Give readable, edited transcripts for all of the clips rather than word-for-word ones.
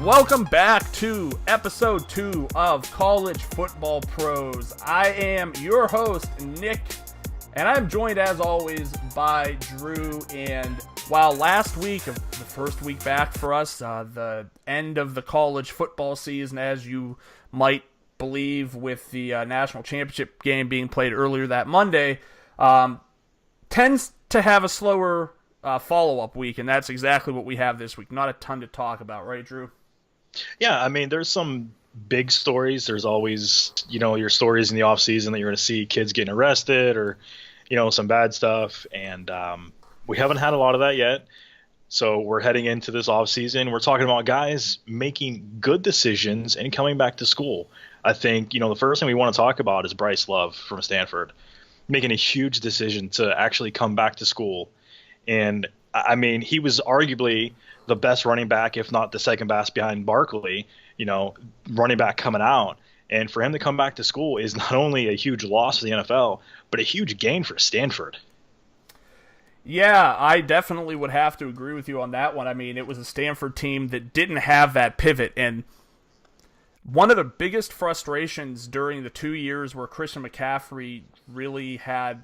Welcome back to episode 2 of College Football Pros. I am your host, Nick, and I'm joined as always by Drew. And while last week, the first week back for us, the end of the college football season, as you might believe, with the national championship game being played earlier that Monday, tends to have a slower follow-up week, and that's exactly what we have this week. Not a ton to talk about, right, Drew? Yeah, I mean, there's some big stories. There's always, your stories in the off season that you're going to see kids getting arrested or, some bad stuff. And we haven't had a lot of that yet. So we're heading into this off season. We're talking about guys making good decisions and coming back to school. I think, the first thing we want to talk about is Bryce Love from Stanford making a huge decision to actually come back to school. And I mean, he was arguably the best running back, if not the second best behind Barkley, running back coming out. And for him to come back to school is not only a huge loss for the NFL, but a huge gain for Stanford. Yeah, I definitely would have to agree with you on that one. I mean, it was a Stanford team that didn't have that pivot. And one of the biggest frustrations during the 2 years where Christian McCaffrey really had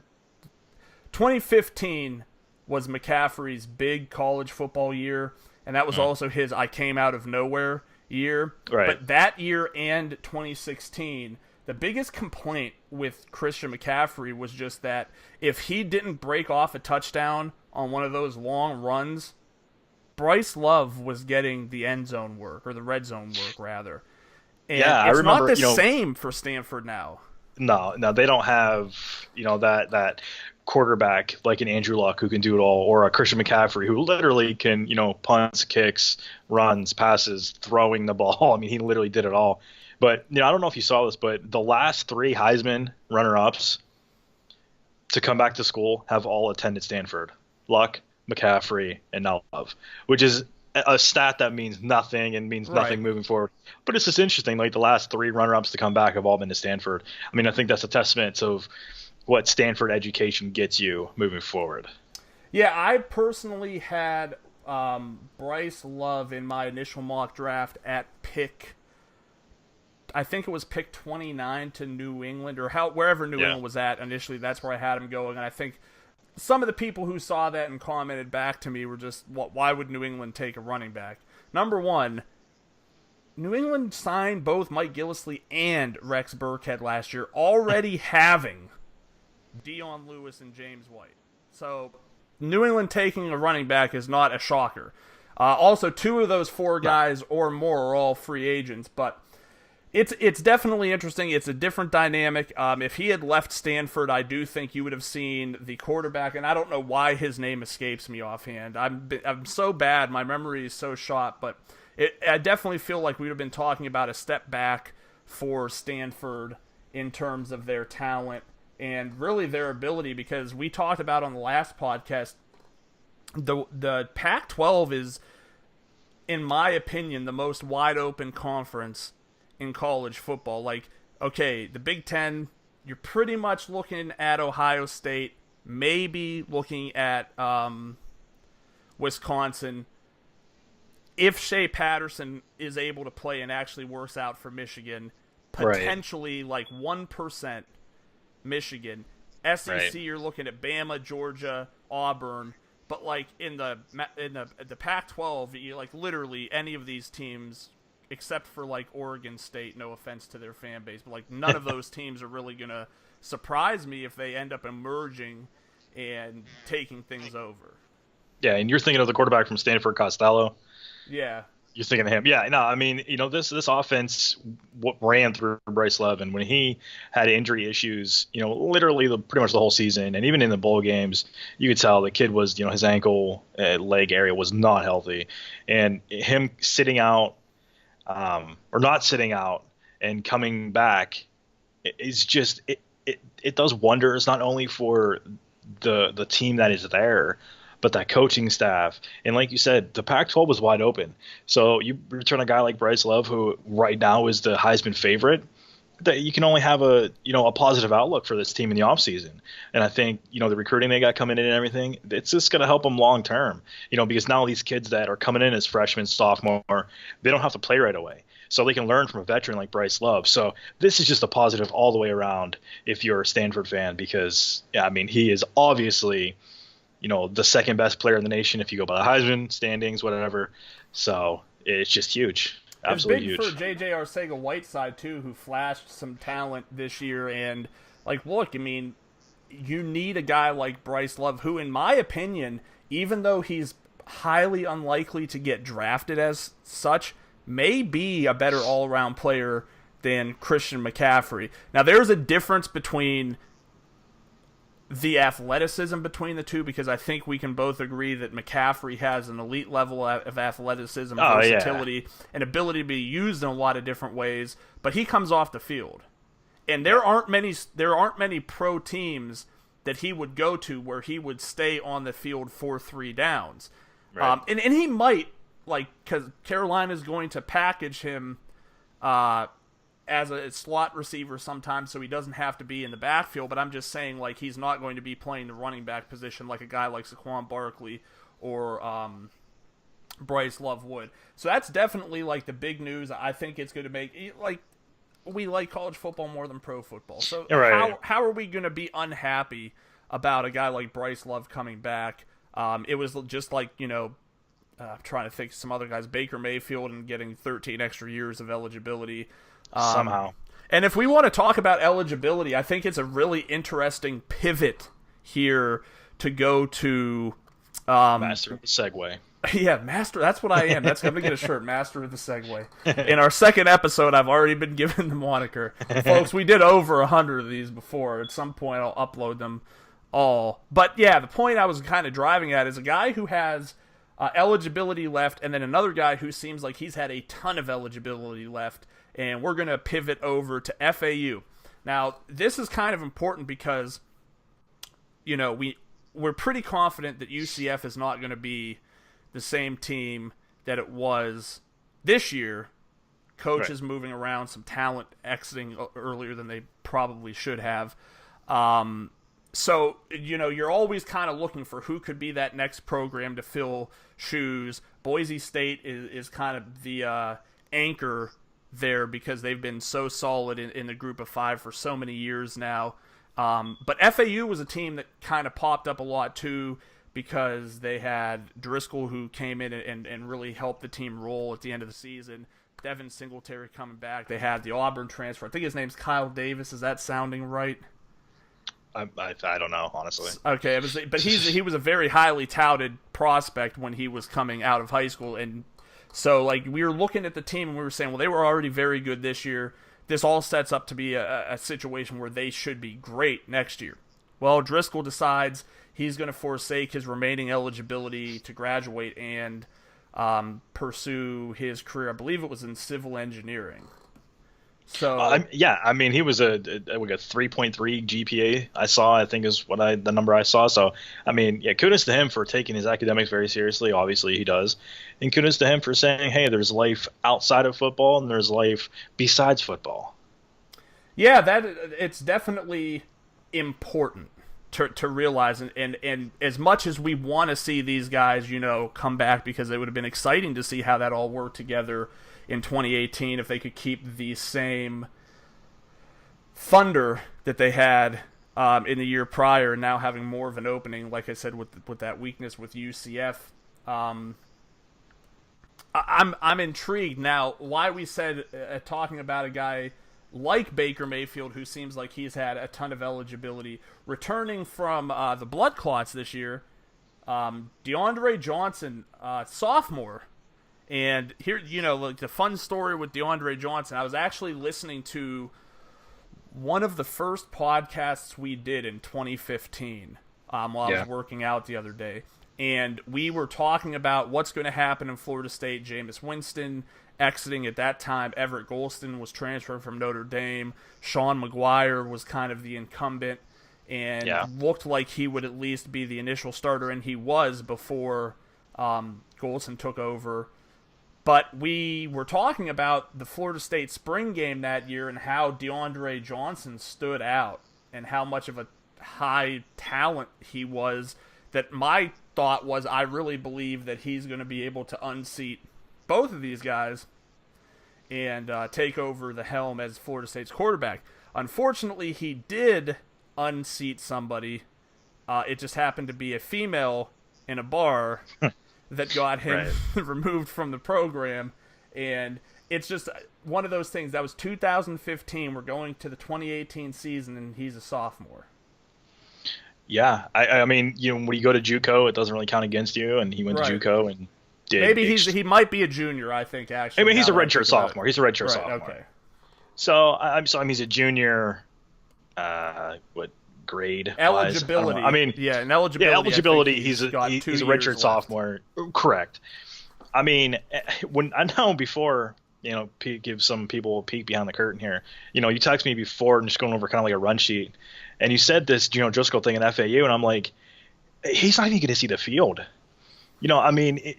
2015 was McCaffrey's big college football year, and that was also his I came out of nowhere year. Right. But that year and 2016, the biggest complaint with Christian McCaffrey was just that if he didn't break off a touchdown on one of those long runs, Bryce Love was getting the end zone work, or the red zone work, rather. And yeah, it's I remember, not the same for Stanford now. No, they don't have, that quarterback like an Andrew Luck who can do it all, or a Christian McCaffrey who literally can, punts, kicks, runs, passes, throwing the ball. I mean, he literally did it all. But, I don't know if you saw this, but the last 3 Heisman runner-ups to come back to school have all attended Stanford. Luck, McCaffrey, and now Love, which is a stat that means nothing and means nothing moving forward. But it's just interesting, like the last 3 runner-ups to come back have all been to Stanford. I mean, I think that's a testament of what Stanford education gets you moving forward. Yeah, I personally had Bryce Love in my initial mock draft at pick, I think it was pick 29 to New England, or wherever New England was at initially. That's where I had him going, and I think some of the people who saw that and commented back to me were just, why would New England take a running back? Number one, New England signed both Mike Gillislee and Rex Burkhead last year, already having Dion Lewis and James White. So New England taking a running back is not a shocker. Also, 2 of those 4 guys or more are all free agents, but it's definitely interesting. It's a different dynamic. If he had left Stanford, I do think you would have seen the quarterback, and I don't know why his name escapes me offhand. I'm so bad. My memory is so shot, but I definitely feel like we would have been talking about a step back for Stanford in terms of their talent and really their ability, because we talked about on the last podcast, the Pac-12 is, in my opinion, the most wide-open conference in college football. Like, okay, the Big Ten, you're pretty much looking at Ohio State, maybe looking at Wisconsin. If Shea Patterson is able to play and actually works out for Michigan, potentially like 1%. Michigan. SEC, you're looking at Bama, Georgia, Auburn, but like in the Pac-12, you like literally any of these teams except for like Oregon State, no offense to their fan base, but like none of those teams are really gonna surprise me if they end up emerging and taking things over. Yeah, and you're thinking of the quarterback from Stanford, Costello. Yeah. You're thinking of him. Yeah, no, I mean, this offense ran through Bryce Love, and when he had injury issues, literally pretty much the whole season, and even in the bowl games, you could tell the kid was, his ankle, leg area was not healthy. And him sitting out or not sitting out and coming back is just it does wonders, not only for the team that is there, but that coaching staff. And like you said, the Pac-12 was wide open. So you return a guy like Bryce Love, who right now is the Heisman favorite. that you can only have a positive outlook for this team in the offseason. And I think, the recruiting they got coming in and everything, it's just going to help them long term, because now these kids that are coming in as freshmen, sophomore, they don't have to play right away. So they can learn from a veteran like Bryce Love. So this is just a positive all the way around if you're a Stanford fan, because, he is obviously, the second best player in the nation if you go by the Heisman standings, whatever. So it's just huge. Absolutely huge. It's big for J.J. Arcega-Whiteside, too, who flashed some talent this year. And, look, you need a guy like Bryce Love, who, in my opinion, even though he's highly unlikely to get drafted as such, may be a better all-around player than Christian McCaffrey. Now, there's a difference between the athleticism between the two, because I think we can both agree that McCaffrey has an elite level of athleticism, versatility, and ability to be used in a lot of different ways, but he comes off the field. And there aren't many pro teams that he would go to where he would stay on the field for 3 downs. Right. And he might, because Carolina's going to package him as a slot receiver sometimes, so he doesn't have to be in the backfield, but I'm just saying, he's not going to be playing the running back position like a guy like Saquon Barkley or Bryce Love would. So that's definitely, the big news. I think it's going to make, we like college football more than pro football. So how are we going to be unhappy about a guy like Bryce Love coming back? It was just I'm trying to think of some other guys, Baker Mayfield, and getting 13 extra years of eligibility. Somehow. And if we want to talk about eligibility, I think it's a really interesting pivot here to go to... Master of the Segway. Yeah, master. That's what I am. I'm going to get a shirt, Master of the Segway. In our second episode, I've already been given the moniker. Folks, we did over 100 of these before. At some point, I'll upload them all. But yeah, the point I was kind of driving at is a guy who has eligibility left, and then another guy who seems like he's had a ton of eligibility left. And we're going to pivot over to FAU. Now, this is kind of important because, we're pretty confident that UCF is not going to be the same team that it was this year. Coaches moving around, some talent exiting earlier than they probably should have. So, you're always kind of looking for who could be that next program to fill shoes. Boise State is kind of the anchor there because they've been so solid in the group of 5 for so many years now. But FAU was a team that kind of popped up a lot too because they had Driskel, who came in and really helped the team roll at the end of the season. Devin Singletary coming back. They had the Auburn transfer. I think his name's Kyle Davis. Is that sounding right? I don't know, honestly. Okay, but he was a very highly touted prospect when he was coming out of high school, and so, we were looking at the team and we were saying, well, they were already very good this year. This all sets up to be a situation where they should be great next year. Well, Driskel decides he's going to forsake his remaining eligibility to graduate and pursue his career. I believe it was in civil engineering. So he was a 3.3 GPA. I think is the number I saw. So kudos to him for taking his academics very seriously. Obviously he does, and kudos to him for saying, hey, there's life outside of football and there's life besides football. Yeah, it's definitely important to realize, and as much as we want to see these guys, come back, because it would have been exciting to see how that all worked together in 2018 if they could keep the same thunder that they had in the year prior, and now having more of an opening, like I said, with that weakness with UCF. I'm intrigued now why we said talking about a guy like Baker Mayfield, who seems like he's had a ton of eligibility, returning from the blood clots this year. DeAndre Johnson, sophomore. And here, the fun story with DeAndre Johnson, I was actually listening to one of the first podcasts we did in 2015 while I was working out the other day. And we were talking about what's going to happen in Florida State. Jameis Winston exiting at that time. Everett Golston was transferred from Notre Dame. Sean McGuire was kind of the incumbent and looked like he would at least be the initial starter, and he was before Golston took over. But we were talking about the Florida State spring game that year and how DeAndre Johnson stood out and how much of a high talent he was, that my thought was I really believe that he's going to be able to unseat both of these guys and take over the helm as Florida State's quarterback. Unfortunately, he did unseat somebody. It just happened to be a female in a bar that got him removed from the program. And it's just one of those things. That was 2015. We're going to the 2018 season, and he's a sophomore. Yeah, I mean, when you go to JUCO, it doesn't really count against you, and he went to JUCO and did. Maybe he might be a junior, I think, actually. I mean, he's a redshirt sophomore. He's a redshirt sophomore. Okay. So he's a junior. What grade? Eligibility. I mean, yeah, in eligibility. Yeah, eligibility. He's a redshirt sophomore. Correct. I mean, when I know before, give some people a peek behind the curtain here. You text me before and just going over kind of like a run sheet, and you said this, Driskel thing in FAU, and I'm like, he's not even going to see the field. I mean,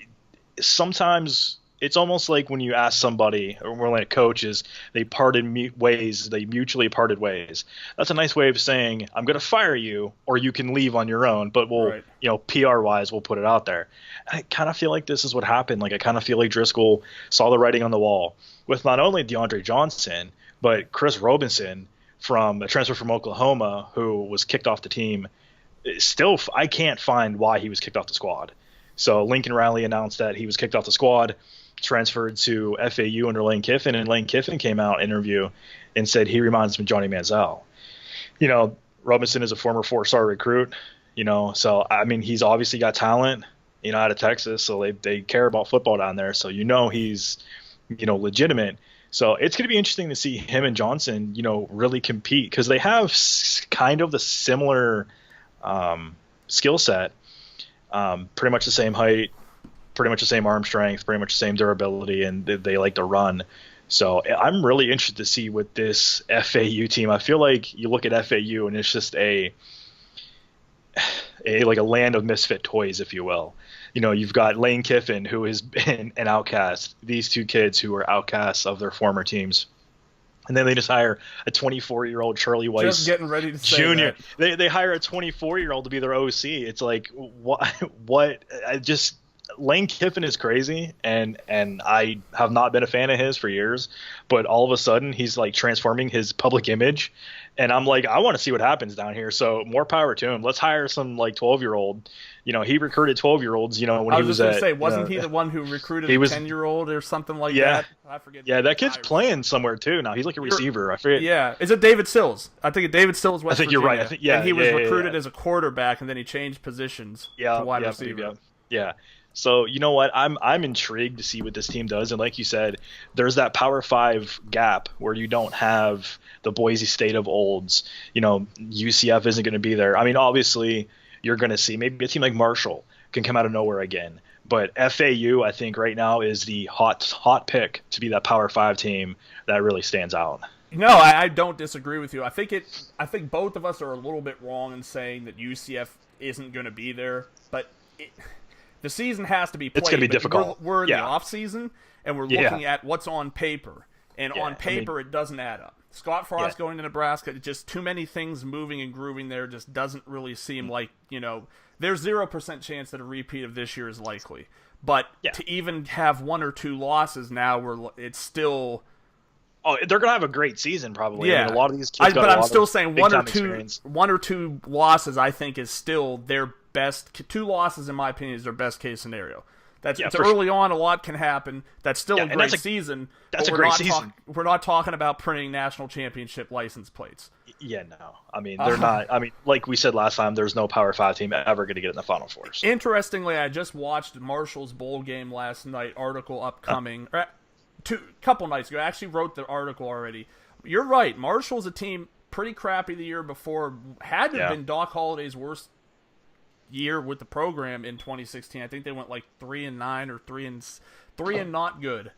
sometimes it's almost like when you ask somebody, or when a coach is, they mutually parted ways. That's a nice way of saying, I'm going to fire you, or you can leave on your own, but we'll, PR-wise, we'll put it out there. And I kind of feel like this is what happened. Like, I kind of feel like Driskel saw the writing on the wall with not only DeAndre Johnson, but Chris Robinson, from a transfer from Oklahoma, who was kicked off the team. Still, I can't find why he was kicked off the squad. So Lincoln Riley announced that he was kicked off the squad, transferred to FAU under Lane Kiffin, and Lane Kiffin came out in an interview and said he reminds him of Johnny Manziel. Robinson is a former 4-star recruit, so I mean, he's obviously got talent, out of Texas, so they care about football down there, so he's legitimate. So it's going to be interesting to see him and Johnson, really compete, because they have kind of the similar skill set, pretty much the same height, pretty much the same arm strength, pretty much the same durability, and they like to run. So I'm really interested to see with this FAU team. I feel like you look at FAU and it's just a land of misfit toys, if you will. You've got Lane Kiffin, who has been an outcast. These two kids who were outcasts of their former teams. And then they just hire a 24-year-old Charlie Weiss just getting ready to say Jr. That. They hire a 24-year-old to be their OC. It's like, what? Lane Kiffin is crazy, and I have not been a fan of his for years, but all of a sudden he's like transforming his public image, and I'm like, I want to see what happens down here. So more power to him. Let's hire some 12-year-old. He recruited 12-year-olds. When I was just gonna say, wasn't he the one who recruited a 10-year-old or something like that? I forget. Yeah, that kid's playing somewhere too now. He's like a receiver. I forget. Yeah, is it David Sills? I think David Sills. West I think Virginia. You're right. And he was recruited as a quarterback, and then he changed positions to wide receiver. Yeah. So you know what? I'm intrigued to see what this team does. And like you said, there's that Power 5 gap where you don't have the Boise State of olds. UCF isn't going to be there. I mean, obviously, you're going to see maybe a team like Marshall can come out of nowhere again. But FAU, I think right now is the hot pick to be that Power 5 team that really stands out. No, I don't disagree with you. I think both of us are a little bit wrong in saying that UCF isn't going to be there, but the season has to be played. It's going to be difficult. We're in the off season, and we're looking at what's on paper, and on paper it doesn't add up. Scott Frost going to Nebraska, just too many things moving and grooving there. Just doesn't really seem like there's 0% chance that a repeat of this year is likely. But to even have 1 or 2 losses now, it's still. Oh, they're gonna have a great season probably. Yeah, I mean, a lot of these kids. But I'm still saying 1 or 2 losses. I think is still their best. 2 losses, in my opinion, is their best case scenario. It's early on. A lot can happen. That's still a great season. That's a great season. We're not talking about printing national championship license plates. Yeah, no. I mean, they're not. I mean, like we said last time, there's no Power 5 team ever going to get in the Final Four. Interestingly, I just watched Marshall's bowl game last night. Article upcoming. Couple nights ago. I actually wrote the article already. You're right. Marshall's a team pretty crappy the year before. Had to have been Doc Holliday's worst year with the program in 2016. I think they went like 3-9 or 3 and not good.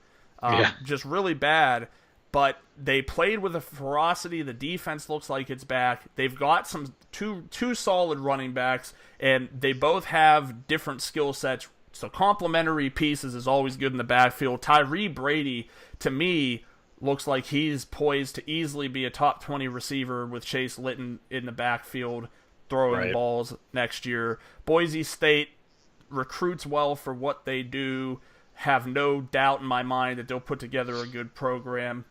Just really bad. But they played with a ferocity. The defense looks like it's back. They've got two solid running backs, and they both have different skill sets So complementary pieces is always good in the backfield. Tyree Brady, to me, looks like he's poised to easily be a top 20 receiver with Chase Litton in the backfield throwing balls next year. Boise State recruits well for what they do. Have no doubt in my mind that they'll put together a good program.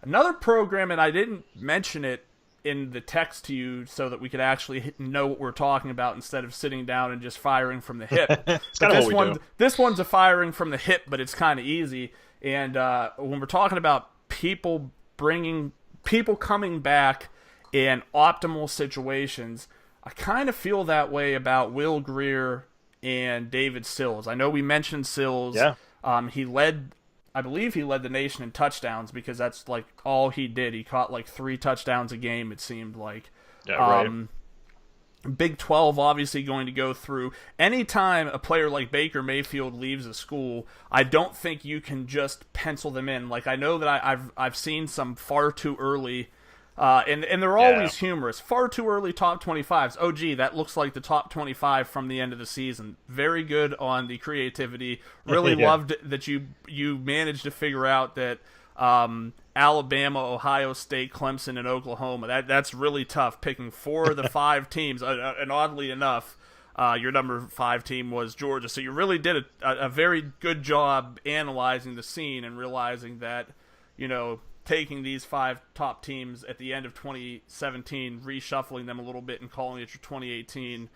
Another program, and I didn't mention it in the text to you so that we could actually know what we're talking about instead of sitting down and just firing from the hip. It's kind of what we do. This one's a firing from the hip, but it's kind of easy. And when we're talking about people coming back in optimal situations, I kind of feel that way about Will Grier and David Sills. I know we mentioned Sills. Yeah. I believe he led the nation in touchdowns because that's like all he did. He caught like 3 touchdowns a game, it seemed like. Yeah, right. Big 12 obviously going to go through. Anytime a player like Baker Mayfield leaves a school, I don't think you can just pencil them in. Like, I know that I've seen some far too early, and they're always humorous. Far too early top 25s. Oh, gee, that looks like the top 25 from the end of the season. Very good on the creativity. Really loved that you managed to figure out that Alabama, Ohio State, Clemson, and Oklahoma. That's really tough, picking 4 of the 5 teams. And oddly enough, your number 5 team was Georgia. So you really did a very good job analyzing the scene and realizing that, taking these 5 top teams at the end of 2017, reshuffling them a little bit and calling it your 2018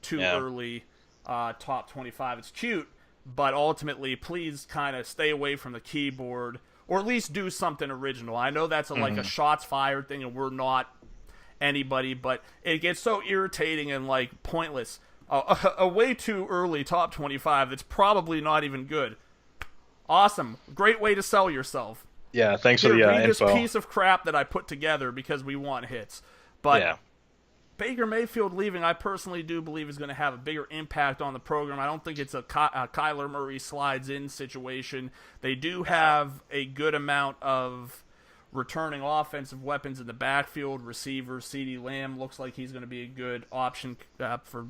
too early top 25. It's cute, but ultimately, please kind of stay away from the keyboard, or at least do something original. I know that's like a shots fired thing, and we're not anybody, but it gets so irritating and like pointless. A way too early top 25 that's probably not even good. Awesome. Great way to sell yourself. Yeah, thanks for the read info. This piece of crap that I put together because we want hits. But Baker Mayfield leaving, I personally do believe is going to have a bigger impact on the program. I don't think it's a Kyler Murray slides in situation. They do have a good amount of returning offensive weapons in the backfield. Receiver CeeDee Lamb looks like he's going to be a good option for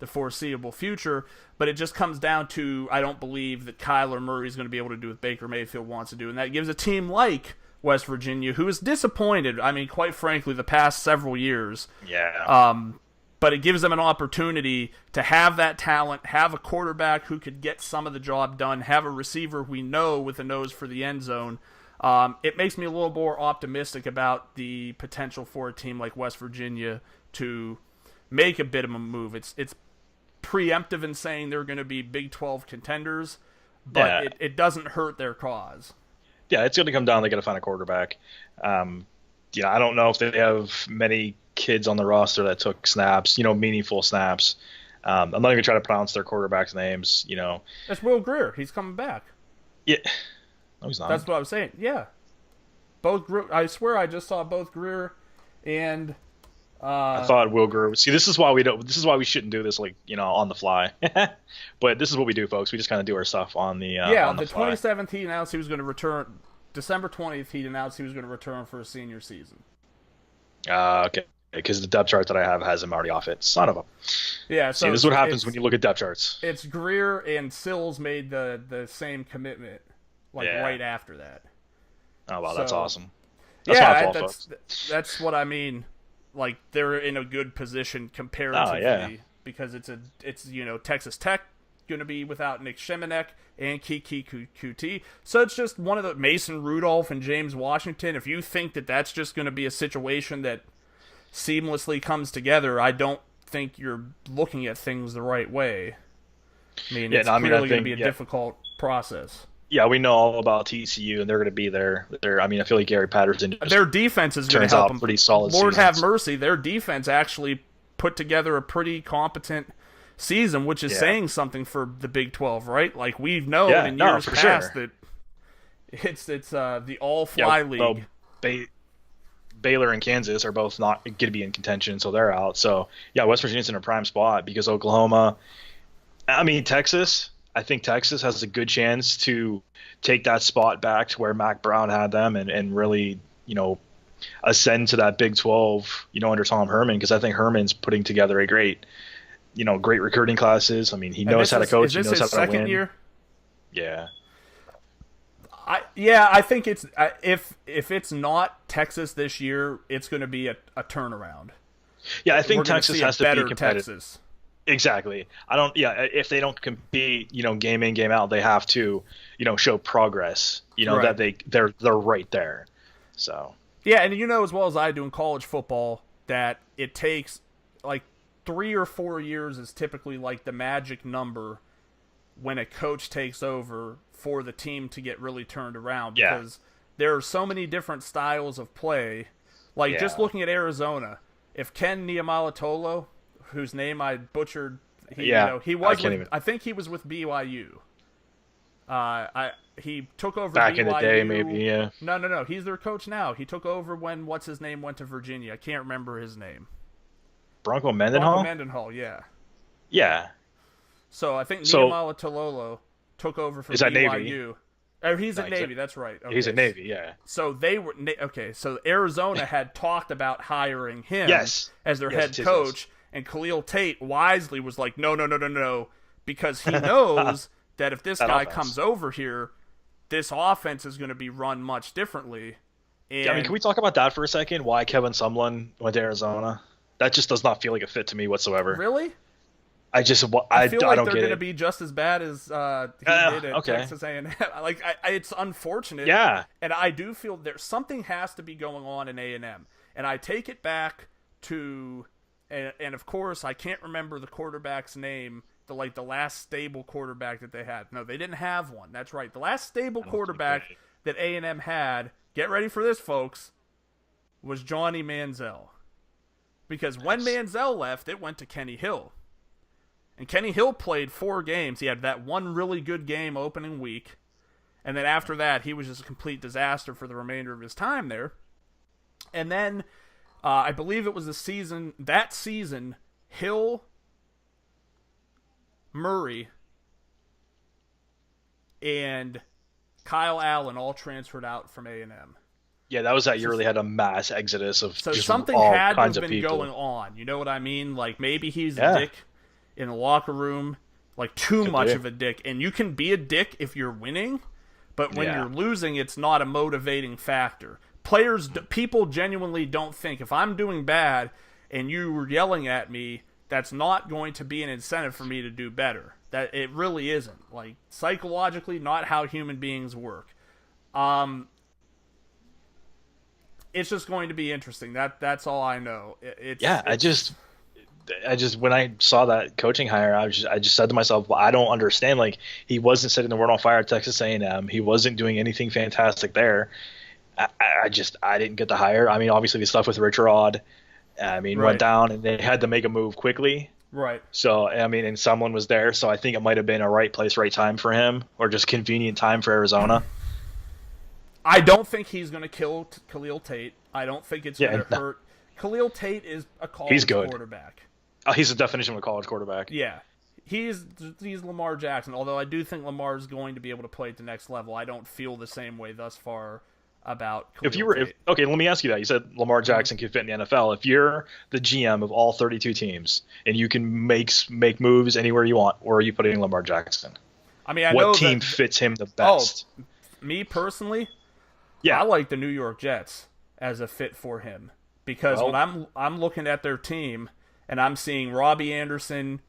the foreseeable future, but it just comes down to, I don't believe that Kyler Murray is going to be able to do what Baker Mayfield wants to do, and that gives a team like West Virginia, who is disappointed, I mean, quite frankly, the past several years. Yeah. But it gives them an opportunity to have that talent, have a quarterback who could get some of the job done, have a receiver we know with a nose for the end zone. It makes me a little more optimistic about the potential for a team like West Virginia to make a bit of a move. It's preemptive in saying they're going to be Big 12 contenders, but it doesn't hurt their cause. Yeah, it's going to come down. They got to find a quarterback. I don't know if they have many kids on the roster that took snaps, meaningful snaps. I'm not even trying to pronounce their quarterbacks' names. That's Will Grier. He's coming back. Yeah, no, he's not. That's what I was saying. Yeah, both. I swear, I just saw both Grier and. I thought Will Grier. See, this is why we don't. This is why we shouldn't do this on the fly. But this is what we do, folks. We just kind of do our stuff on the on the fly. 27th he announced he was going to return. December 20th he announced he was going to return for a senior season. Okay, because the depth chart that I have has him already off it. Son of a. Yeah. So see, this is what happens when you look at depth charts. It's Grier and Sills made the same commitment right after that. Oh wow, that's awesome. That's that's what I mean. Like, they're in a good position comparatively because it's Texas Tech going to be without Nick Shemenek and Kiki Kuti. So it's just one of the Mason Rudolph and James Washington. If you think that that's just going to be a situation that seamlessly comes together, I don't think you're looking at things the right way. I mean, it's clearly going to be a difficult process. Yeah, we know all about TCU, and they're going to be there. I feel like Gary Patterson. Their defense is going to help them. Pretty solid. Lord have mercy, their defense actually put together a pretty competent season, which is saying something for the Big 12, right? Like, we've known in years past that it's the all-fly league. Well, Baylor and Kansas are both not going to be in contention, so they're out. So West Virginia's in a prime spot because Oklahoma. Texas. I think Texas has a good chance to take that spot back to where Mac Brown had them and really, ascend to that Big 12, under Tom Herman, because I think Herman's putting together a great great recruiting classes. I mean, he And knows how to coach. Is this he knows his how to second win. year? Yeah. I think it's if it's not Texas this year, it's going to be a turnaround. Yeah, I We're think gonna Texas see a has to be better competitive. Texas. Exactly. I don't. Yeah, if they don't compete, game in, game out, they have to, show progress. Right. That they're right there. So. Yeah, and you know as well as I do in college football that it takes like 3 or 4 years is typically like the magic number when a coach takes over for the team to get really turned around, Yeah. because there are so many different styles of play. Like just Yeah. looking at Arizona, if Ken Niumalatolo, whose name I butchered, he I think he was with BYU. He took over Back BYU. in the day, maybe, yeah. No. He's their coach now. He took over when what's his name went to Virginia. I can't remember his name. Bronco Mendenhall? Bronco Mendenhall, yeah. Yeah. So I think So- Niumalatolo took over from Is that BYU. Navy? Oh, he's at Navy. That's right. Okay. He's at Navy, yeah. So they were So Arizona had talked about hiring him Yes. as their Yes, head yes, coach, and Khalil Tate wisely was like, no, because he knows that if this That guy offense. comes over here, this offense is going to be run much differently. And Yeah, I mean, can we talk about that for a second? Why Kevin Sumlin went to Arizona? That just does not feel like a fit to me whatsoever. really? I just I feel like don't they're get going to it. be just as bad as he did at okay. Texas A&M. Like, it's unfortunate. Yeah. And I do feel something has to be going on in A&M. And I take it back to, and of course, I can't remember the quarterback's name, the last stable quarterback that they had. No, they didn't have one. That's right. The last stable quarterback that A&M had, get ready for this, folks, was Johnny Manziel. Because when Manziel left, it went to Kenny Hill. And Kenny Hill played 4 games. He had that one really good game opening week. And then after that, he was just a complete disaster for the remainder of his time there. And then, I believe it was that season, Hill, Murray, and Kyle Allen all transferred out from A&M. Yeah, that was that year they had a mass exodus of So just something all had to have kinds of been people. going on. You know what I mean? Like, maybe he's Yeah. a dick in the locker room, like too much be. of a dick. And you can be a dick if you're winning, but when Yeah. you're losing, it's not a motivating factor. People genuinely don't think, if I'm doing bad and you were yelling at me, that's not going to be an incentive for me to do better. That it really isn't. Like, psychologically, not how human beings work. It's just going to be interesting. That's all I know. I just when I saw that coaching hire, I just said to myself, well, I don't understand. Like, he wasn't setting the world on fire at Texas A&M. He wasn't doing anything fantastic there. I didn't get the hire. I mean, obviously the stuff with Rich Rod, went down, and they had to make a move quickly. Right. So, I mean, and someone was there, so I think it might have been a right place, right time for him, or just convenient time for Arizona. I don't think he's going to kill Khalil Tate. I don't think it's going to no. hurt. Khalil Tate is a college good. quarterback. Oh, he's the definition of a college quarterback. Yeah. He's Lamar Jackson, although I do think Lamar's going to be able to play at the next level. I don't feel the same way thus far about Khalil Tate. Okay, let me ask you that. You said Lamar Jackson can fit in the NFL. If you're the GM of all 32 teams and you can make moves anywhere you want, where are you putting Lamar Jackson? I mean, what team fits him the best? Oh, me personally, yeah, I like the New York Jets as a fit for him, because when I'm looking at their team and I'm seeing Robbie Anderson,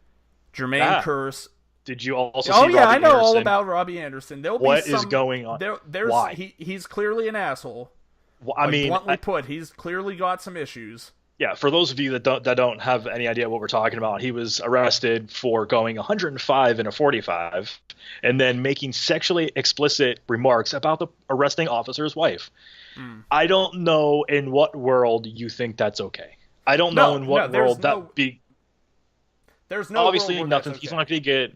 Jermaine Kearse. Did you also see Robbie I know Anderson? all about Robbie Anderson. What is going on? Why? He's clearly an asshole. Well, I mean, bluntly put, he's clearly got some issues. Yeah, for those of you that don't have any idea what we're talking about, he was arrested for going 105 in a 45 and then making sexually explicit remarks about the arresting officer's wife. I don't know in what world you think that's okay. I don't know in what world There's no obviously world where nothing. that's He's okay. not going to get.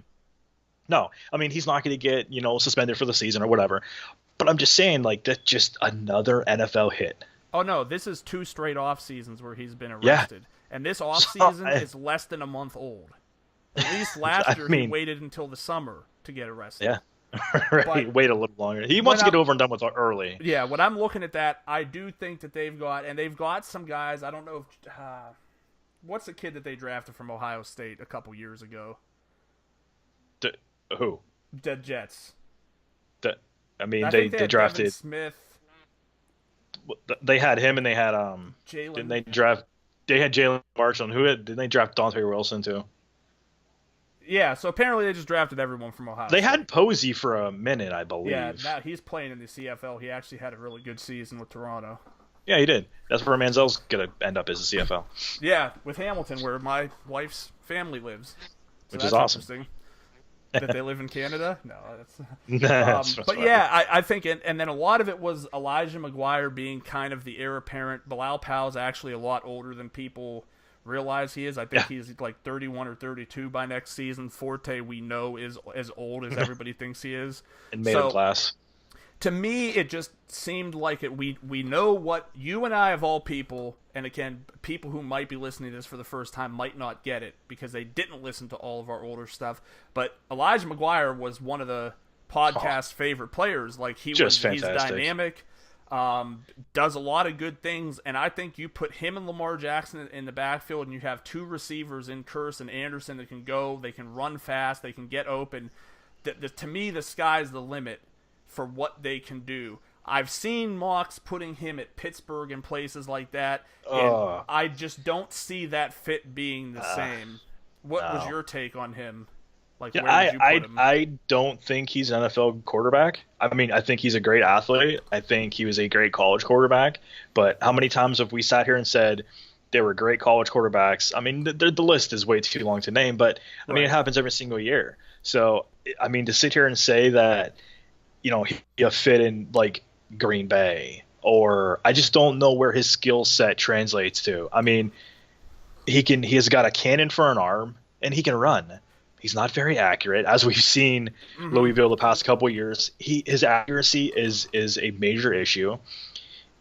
No, I mean, he's not going to get suspended for the season or whatever. But I'm just saying, like, that's just another NFL hit. Oh no, this is 2 straight off seasons where he's been arrested, and this off season is less than a month old. At least last year he waited until the summer to get arrested. Yeah. Right, wait a little longer. He wants to get over and done with it early. Yeah, when I'm looking at that, I do think that they've got some guys. I don't know if what's the kid that they drafted from Ohio State a couple years ago? Who? The Jets. I mean, I they think they had drafted Devin Smith. They had him, and they had Jalen. Didn't they draft? They had Jalen Marshall, and didn't they draft Dante Wilson too? Yeah, so apparently they just drafted everyone from Ohio They State. had Posey for a minute, I believe. Yeah, now he's playing in the CFL. He actually had a really good season with Toronto. Yeah, he did. That's where Manziel's gonna end up as a CFL. Yeah, with Hamilton, where my wife's family lives. So Which is awesome. Interesting. That they live in Canada? No, That's but yeah, I think, and then a lot of it was Elijah McGuire being kind of the heir apparent. Bilal Powell's actually a lot older than people realize he is. I think he's like 31 or 32 by next season. Forte, we know, is as old as everybody thinks he is. And made of glass. To me, it just seemed like it. We know what you and I, of all people, and again, people who might be listening to this for the first time might not get it because they didn't listen to all of our older stuff. But Elijah McGuire was one of the podcast's favorite players. Like he's dynamic, does a lot of good things, and I think you put him and Lamar Jackson in the backfield, and you have two receivers in Curse and Anderson that can go, they can run fast, they can get open. To me, the sky's the limit for what they can do. I've seen mocks putting him at Pittsburgh and places like that, and I just don't see that fit being the same. What was your take on him? Like, where did you put him? I don't think he's an NFL quarterback. I mean, I think he's a great athlete. I think he was a great college quarterback. But how many times have we sat here and said they were great college quarterbacks? I mean, the list is way too long to name, but I mean, it happens every single year. So, I mean, to sit here and say that, you know, he'll fit in like Green Bay, or I just don't know where his skill set translates to. I mean, he has got a cannon for an arm, and he can run. He's not very accurate, as we've seen Louisville the past couple of years. His accuracy is a major issue,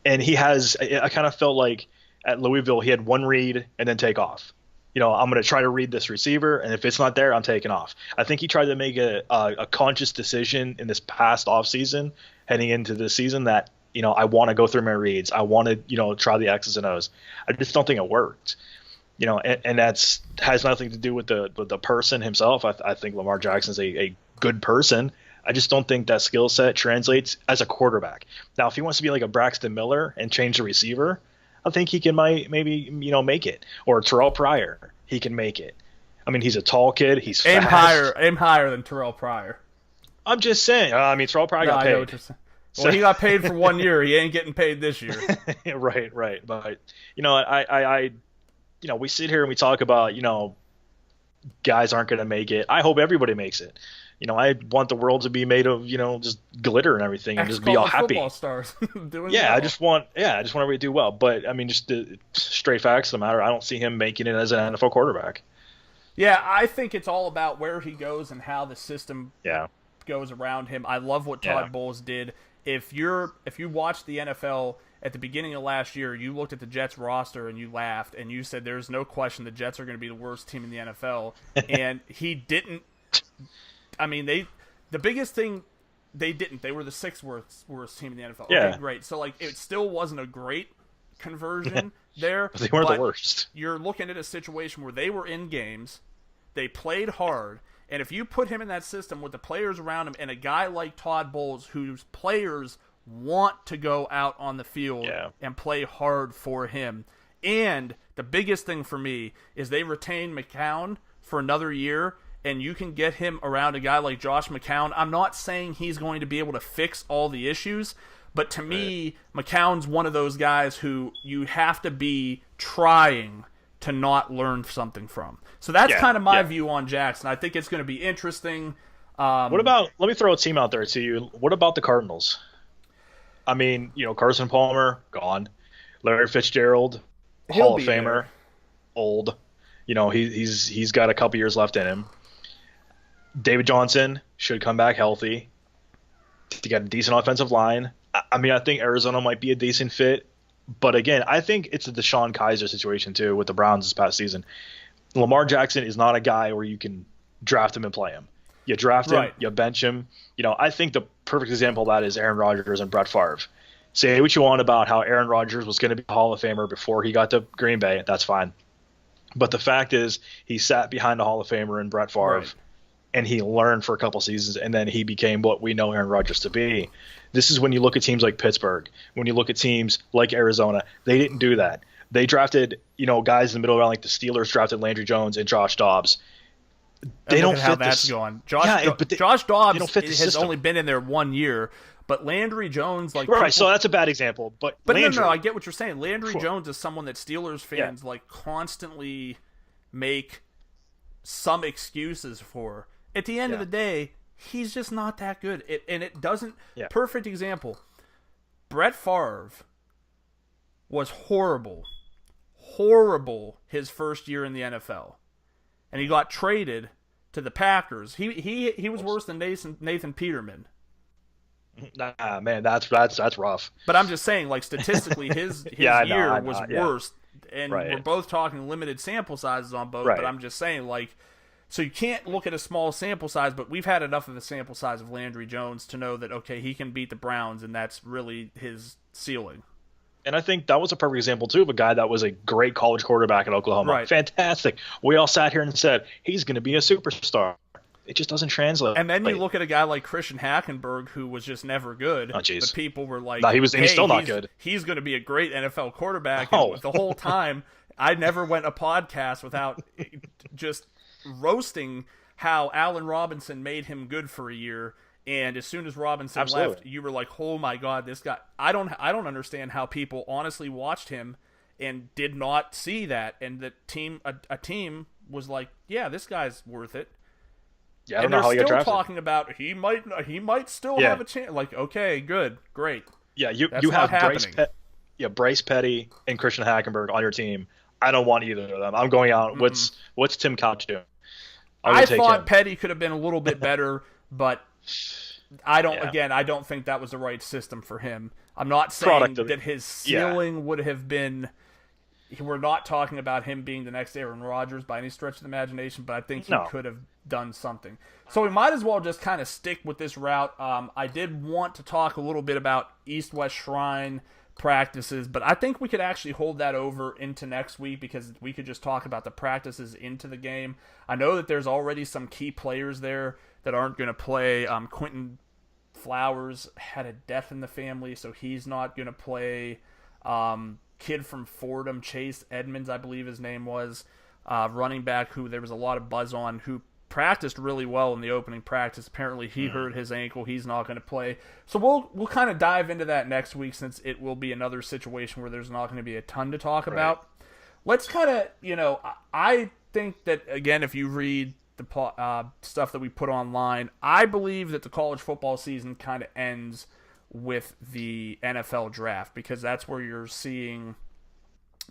and I kind of felt like at Louisville he had one read and then take off. You know, I'm going to try to read this receiver, and if it's not there, I'm taking off. I think he tried to make a conscious decision in this past offseason, heading into this season, that, you know, I want to go through my reads. I want to, you know, try the X's and O's. I just don't think it worked. You know, and that's has nothing to do with the person himself. I think Lamar Jackson's a good person. I just don't think that skill set translates as a quarterback. Now, if he wants to be like a Braxton Miller and change the receiver, I think he can maybe, you know, make it. Or Terrell Pryor, he can make it. I mean, he's a tall kid. He's fast. Aim higher than Terrell Pryor. I'm just saying. I mean, Terrell Pryor got paid. I know what you're saying. Well, he got paid for 1 year. He ain't getting paid this year. Right. But, you know, I you know, we sit here and we talk about, you know, guys aren't going to make it. I hope everybody makes it. You know, I want the world to be made of, you know, just glitter and everything, and just be all happy. Football stars doing well. I just want everybody to do well. But I mean, just the straight facts of the matter, I don't see him making it as an NFL quarterback. Yeah, I think it's all about where he goes and how the system goes around him. I love what Todd Bowles did. If you watched the NFL at the beginning of last year, you looked at the Jets roster and you laughed and you said, "There's no question the Jets are going to be the worst team in the NFL." And he didn't. I mean, the biggest thing, they didn't. They were the sixth worst team in the NFL. Yeah. Okay, great. So, like, it still wasn't a great conversion there. But they weren't the worst. You're looking at a situation where they were in games, they played hard, and if you put him in that system with the players around him and a guy like Todd Bowles, whose players want to go out on the field and play hard for him. And the biggest thing for me is they retain McCown for another year, and you can get him around a guy like Josh McCown. I'm not saying he's going to be able to fix all the issues, but to me, McCown's one of those guys who you have to be trying to not learn something from. So that's kind of my view on Jackson. I think it's going to be interesting. What about, let me throw a team out there to you. What about the Cardinals? I mean, you know, Carson Palmer, gone. Larry Fitzgerald, Hall of Famer, old. You know, he's got a couple years left in him. David Johnson should come back healthy. He got a decent offensive line. I mean, I think Arizona might be a decent fit. But again, I think it's a Deshaun Kaiser situation too with the Browns this past season. Lamar Jackson is not a guy where you can draft him and play him. You draft him, you bench him. You know, I think the perfect example of that is Aaron Rodgers and Brett Favre. Say what you want about how Aaron Rodgers was going to be a Hall of Famer before he got to Green Bay. That's fine. But the fact is, he sat behind a Hall of Famer in Brett Favre, Right. and he learned for a couple seasons, and then he became what we know Aaron Rodgers to be. This is when you look at teams like Pittsburgh, when you look at teams like Arizona, they didn't do that. They drafted, guys in the middle round, like the Steelers drafted Landry Jones and Josh Dobbs. They don't Look at how fit that's this. going. They Josh Dobbs don't fit the has system. only been in there 1 year, but Landry Jones, like, Right, people, so that's a bad example. But Landry, no, I get what you're saying. Landry Sure. Jones is someone that Steelers fans like constantly make some excuses for. At the end of the day, he's just not that good. It doesn't. Yeah. Perfect example. Brett Favre was horrible his first year in the NFL, and he got traded to the Packers. He was worse than Nathan Peterman. Nah, man, that's rough. But I'm just saying, like, statistically, his I year know, was yeah. worse, and Right. we're both talking limited sample sizes on both. Right. But I'm just saying, like, so you can't look at a small sample size, but we've had enough of a sample size of Landry Jones to know that, okay, he can beat the Browns, and that's really his ceiling. And I think that was a perfect example, too, of a guy that was a great college quarterback at Oklahoma. Right. Fantastic. We all sat here and said, he's going to be a superstar. It just doesn't translate. And then you look at a guy like Christian Hackenberg, who was just never good. Oh, jeez. But people were like, No, he's hey, still not good. He's going to be a great NFL quarterback. No. And the whole time, I never went a podcast without just roasting how Allen Robinson made him good for a year. And as soon as Robinson Absolutely. left, you were like, "Oh my God, this guy!" I don't understand how people honestly watched him and did not see that, and the team, a team was like, "Yeah, this guy's worth it." Yeah, I don't And know they're how he got still drafted. talking about he might still Yeah. have a chance. Like, okay, good, great. Yeah, you That's have not Bryce, happening. Bryce Petty and Christian Hackenberg on your team. I don't want either of them. I'm going out. What's Tim Couch doing? I take thought him. Petty could have been a little bit better, but I don't. Yeah. Again, I don't think that was the right system for him. I'm not saying Product of- that his ceiling would have been. We're not talking about him being the next Aaron Rodgers by any stretch of the imagination, but I think he No. could have done something. So we might as well just kind of stick with this route. I did want to talk a little bit about East-West Shrine practices, but I think we could actually hold that over into next week because we could just talk about the practices into the game. I know that there's already some key players there that aren't going to play. Quentin Flowers had a death in the family, so he's not going to play. Kid from Fordham, Chase Edmonds, I believe his name was, running back who there was a lot of buzz on, who practiced really well in the opening practice. Apparently he hurt his ankle. He's not going to play. So we'll kind of dive into that next week, since it will be another situation where there's not going to be a ton to talk about. Let's kind of, I think that, again, if you read the stuff that we put online, I believe that the college football season kind of ends with the NFL draft, because that's where you're seeing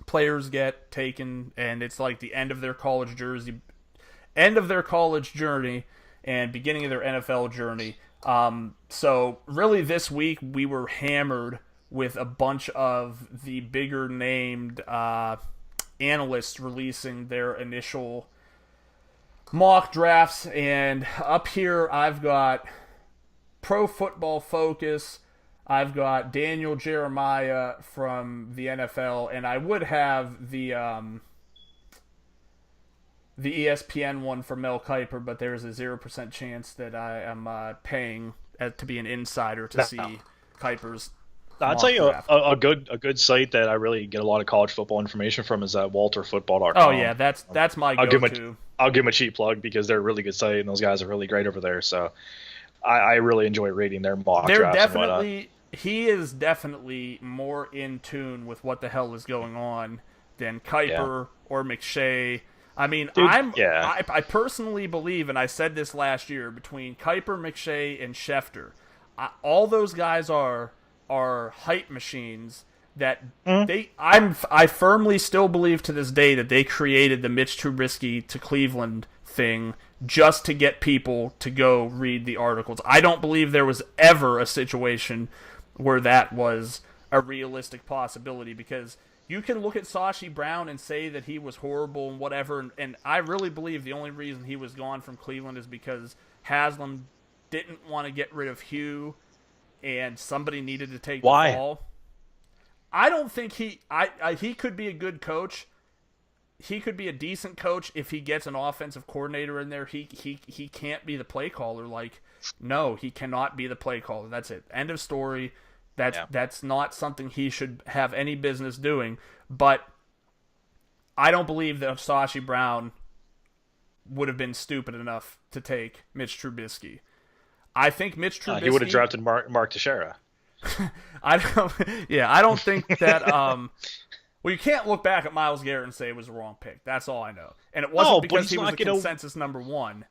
players get taken, and it's like the end of their college journey and beginning of their NFL journey. So really this week we were hammered with a bunch of the bigger named analysts releasing their initial mock drafts, and up here I've got Pro Football Focus, I've got Daniel Jeremiah from the NFL, and I would have the ESPN one for Mel Kiper, but there's a 0% chance that I am paying to be an insider to see Kiper's. I'll tell you a good site that I really get a lot of college football information from is at WalterFootball.com. Oh yeah, that's my go-to. I'll give them a cheap plug because they're a really good site and those guys are really great over there. So I really enjoy reading their mock drafts. He is definitely more in tune with what the hell is going on than Kiper or McShay. I mean, Dude, I personally believe, and I said this last year, between Kiper, McShay, and Schefter, all those guys are hype machines that I firmly still believe to this day that they created the Mitch Trubisky to Cleveland thing just to get people to go read the articles. I don't believe there was ever a situation where that was a realistic possibility, because you can look at Sashi Brown and say that he was horrible and whatever, and I really believe the only reason he was gone from Cleveland is because Haslam didn't want to get rid of Hugh and somebody needed to take the fall. I don't think he could be a good coach. he could be a decent coach if he gets an offensive coordinator in there. He can't be the play caller. Like, no, he cannot be the play caller. That's it. End of story. That's not something he should have any business doing. But I don't believe that Sashi Brown would have been stupid enough to take Mitch Trubisky. I think Mitch Trubisky... he would have drafted Mark Teixeira. I don't think that... well, you can't look back at Myles Garrett and say it was a wrong pick. That's all I know. And it wasn't because he was the consensus number one.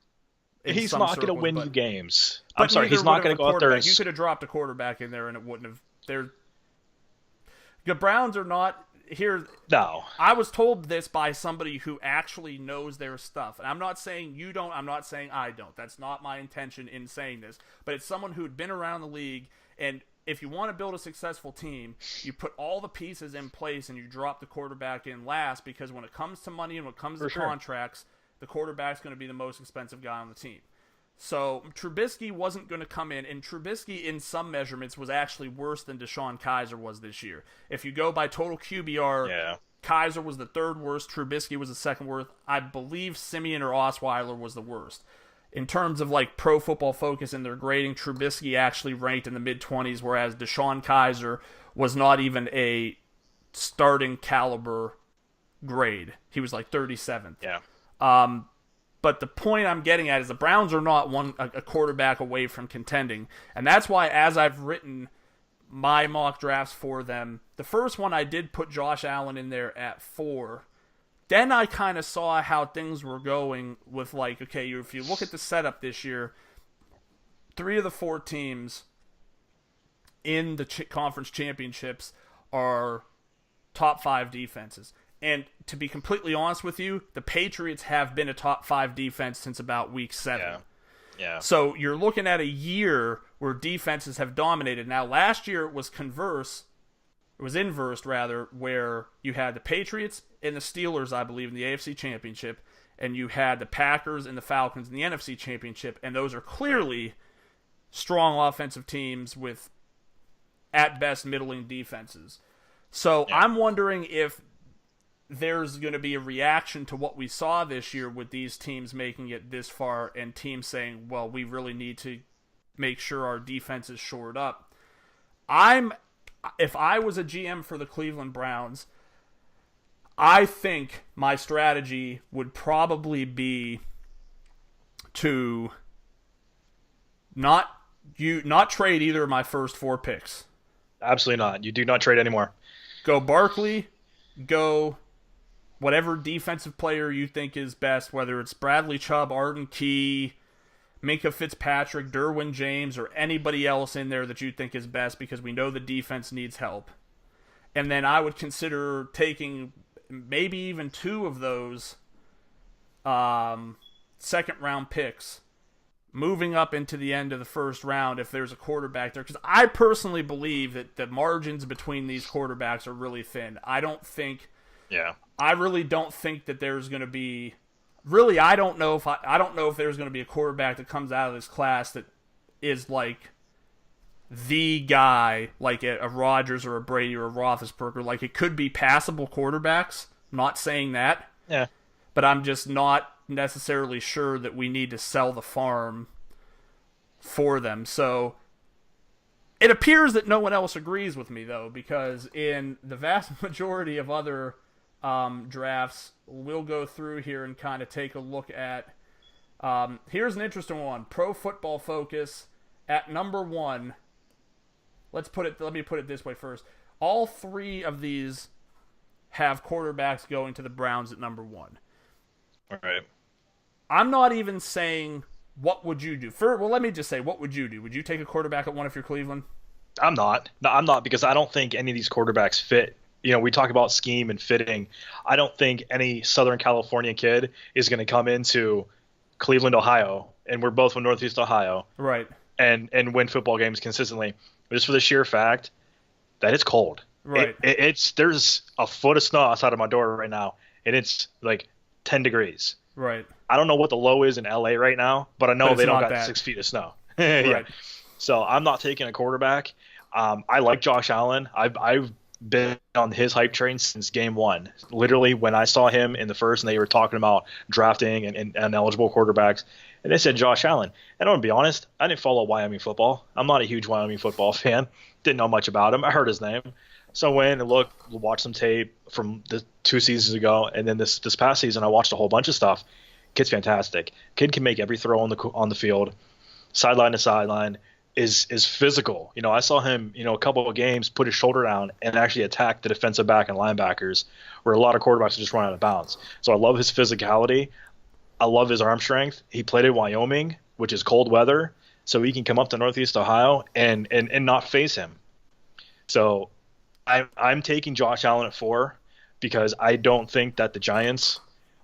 He's not going to win you games. But I'm sorry, he's not going to go out there and... You could have dropped a quarterback in there and it wouldn't have... The Browns are not... Here, no. I was told this by somebody who actually knows their stuff. And I'm not saying you don't, I'm not saying I don't. That's not my intention in saying this. But it's someone who'd been around the league, and if you want to build a successful team, you put all the pieces in place and you drop the quarterback in last, because when it comes to money and when it comes to contracts, the quarterback's going to be the most expensive guy on the team. So Trubisky wasn't going to come in, and Trubisky in some measurements was actually worse than Deshaun Kaiser was this year. If you go by total QBR, Kaiser was the third worst, Trubisky was the second worst. I believe Simeon or Osweiler was the worst. In terms of like Pro Football Focus and their grading, Trubisky actually ranked in the mid-20s, whereas Deshaun Kaiser was not even a starting caliber grade. He was like 37th. Yeah. But the point I'm getting at is the Browns are not a quarterback away from contending. And that's why, as I've written my mock drafts for them, the first one I did put Josh Allen in there at 4. Then I kind of saw how things were going with, like, okay, if you look at the setup this year, 3 of the 4 teams in the conference championships are top 5 defenses. And to be completely honest with you, the Patriots have been a top 5 defense since about week 7. Yeah. So you're looking at a year where defenses have dominated. Now, last year it was inversed, where you had the Patriots and the Steelers, I believe, in the AFC Championship, and you had the Packers and the Falcons in the NFC Championship, and those are clearly strong offensive teams with, at best, middling defenses. So I'm wondering if there's going to be a reaction to what we saw this year with these teams making it this far and teams saying, well, we really need to make sure our defense is shored up. If I was a GM for the Cleveland Browns, I think my strategy would probably be to not trade either of my first 4 picks. Absolutely not. You do not trade anymore. Go Barkley, go whatever defensive player you think is best, whether it's Bradley Chubb, Arden Key, Minka Fitzpatrick, Derwin James, or anybody else in there that you think is best, because we know the defense needs help. And then I would consider taking maybe even 2 of those second-round picks, moving up into the end of the first round if there's a quarterback there. Because I personally believe that the margins between these quarterbacks are really thin. I really don't think that there's going to be... Really, I don't know if there's going to be a quarterback that comes out of this class that is like the guy, like a Rodgers or a Brady or a Roethlisberger. Like, it could be passable quarterbacks. I'm not saying that. Yeah. But I'm just not necessarily sure that we need to sell the farm for them. So it appears that no one else agrees with me, though, because in the vast majority of other drafts, we'll go through here and kind of take a look at. Here's an interesting one. Pro Football Focus at number 1. Let me put it this way first. All 3 of these have quarterbacks going to the Browns at number 1. All right. I'm not even saying what would you do. Let me just say, what would you do? Would you take a quarterback at 1 if you're Cleveland? I'm not. No, I'm not, because I don't think any of these quarterbacks fit. You know, we talk about scheme and fitting. I don't think any Southern California kid is going to come into Cleveland, Ohio, and we're both from Northeast Ohio, right? And win football games consistently, just for the sheer fact that it's cold. Right. There's a foot of snow outside of my door right now, and it's like 10 degrees. Right. I don't know what the low is in LA right now, but I know they don't got bad. 6 feet of snow. Right. So I'm not taking a quarterback. I like Josh Allen. I've been on his hype train since game one. Literally, when I saw him in the first, and they were talking about drafting and eligible quarterbacks, and they said Josh Allen. And I'm gonna be honest, I didn't follow Wyoming football. I'm not a huge Wyoming football fan. Didn't know much about him. I heard his name, so I went and watched some tape from the 2 seasons ago, and then this past season, I watched a whole bunch of stuff. Kid's fantastic. Kid can make every throw on the field, sideline to sideline. Is physical. I saw him, a couple of games put his shoulder down and actually attack the defensive back and linebackers, where a lot of quarterbacks just run out of bounds. So I love his physicality. I love his arm strength. He played in Wyoming, which is cold weather, so he can come up to Northeast Ohio and not face him. So I'm taking Josh Allen at 4 because I don't think that the Giants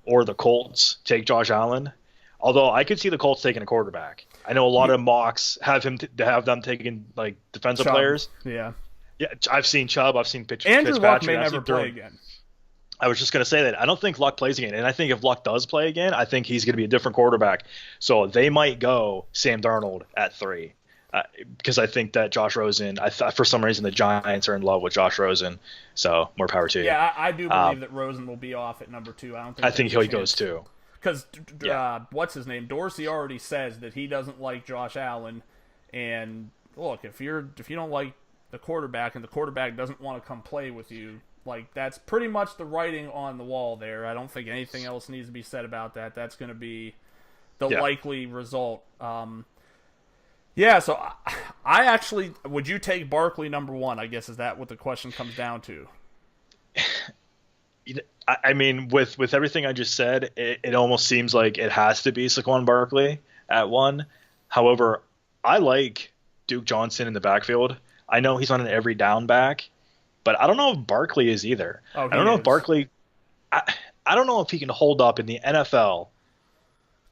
or the Colts take Josh Allen. Although I could see the Colts taking a quarterback. I know a lot of mocks have them taking like defensive Chubb. players. Yeah. Yeah, I've seen Chubb. I've seen Andrew Luck Fitzpatrick. may I've never seen play Durham. again. I was just going to say that. I don't think Luck plays again. And I think if Luck does play again, I think he's going to be a different quarterback. So they might go Sam Darnold at 3. Because I think that Josh Rosen, for some reason, the Giants are in love with Josh Rosen. So more power to you. Yeah, I do believe that Rosen will be off at number 2. I think he goes too. Because what's his name? Dorsey already says that he doesn't like Josh Allen. And look, if you don't like the quarterback and the quarterback doesn't want to come play with you, like that's pretty much the writing on the wall there. I don't think anything else needs to be said about that. That's going to be the likely result. Yeah, so I actually, would you take Barkley number 1? I guess is that what the question comes down to? I mean, with everything I just said, it almost seems like it has to be Saquon Barkley at 1. However, I like Duke Johnson in the backfield. I know he's on an every down back, but I don't know if Barkley is either. I don't know if Barkley. I don't know if he can hold up in the NFL.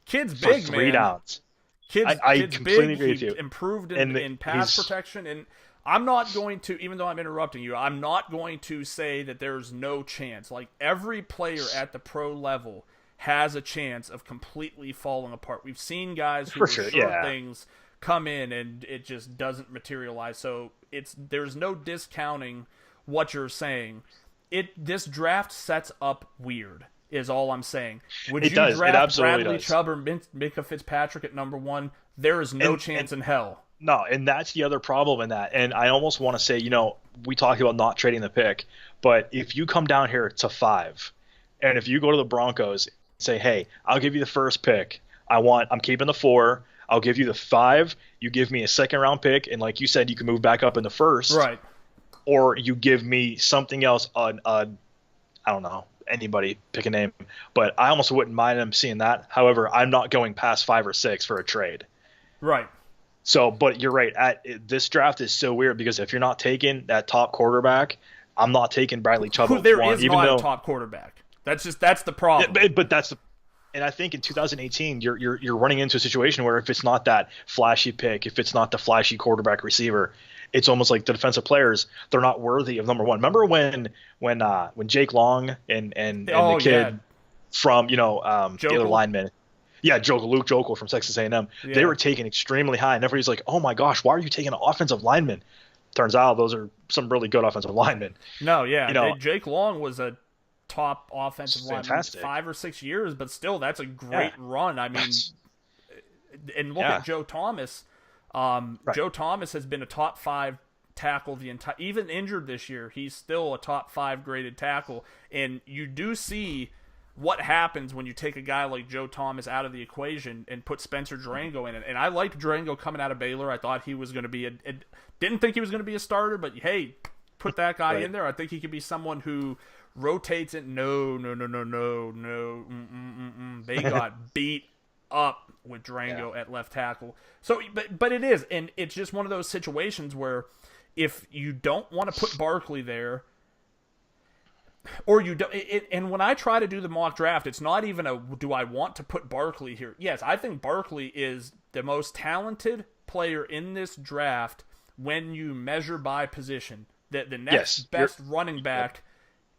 Kid's for big, 3 man. downs. Kid's completely big. agree with you. Improved in pass protection, and I'm not going to, even though I'm interrupting you, I'm not going to say that there's no chance. Like, every player at the pro level has a chance of completely falling apart. We've seen guys who things come in and it just doesn't materialize. So there's no discounting what you're saying. This draft sets up weird, is all I'm saying. Would you draft Bradley Chubb or Minka Fitzpatrick at number 1? There is no chance in hell. No, and that's the other problem in that. And I almost want to say, we talk about not trading the pick, but if you come down here to 5, and if you go to the Broncos and say, hey, I'll give you the first pick. I'm keeping the 4. I'll give you the 5. You give me a second-round pick, and like you said, you can move back up in the first. Right. Or you give me something else I don't know, anybody, pick a name. But I almost wouldn't mind them seeing that. However, I'm not going past 5 or 6 for a trade. Right. So, but you're right. This draft is so weird because if you're not taking that top quarterback, I'm not taking Bradley Chubb. There is not a top quarterback. That's the problem. But that's the. And I think in 2018, you're running into a situation where if it's not that flashy pick, if it's not the flashy quarterback receiver, it's almost like the defensive players, they're not worthy of number 1. Remember when Jake Long and the kid from the other lineman, Luke Jokel from Texas A&M, they were taken extremely high, and everybody's like, oh my gosh, why are you taking an offensive lineman? Turns out those are some really good offensive linemen. No, Jake Long was a top offensive lineman 5 or 6 years, but still, that's a great run. I mean, and look at Joe Thomas. Joe Thomas has been a top 5 tackle the entire, even injured this year, he's still a top 5 graded tackle. And you do see what happens when you take a guy like Joe Thomas out of the equation and put Spencer Durango in it. And I liked Durango coming out of Baylor. I thought he was going to be didn't think he was going to be a starter, but hey, put that guy in there. I think he could be someone who rotates it. No. They got beat up with Durango at left tackle. So, but it is, and it's just one of those situations where if you don't want to put Barkley there, or you don't, and when I try to do the mock draft, it's not even do I want to put Barkley here? Yes, I think Barkley is the most talented player in this draft when you measure by position. That the next best running back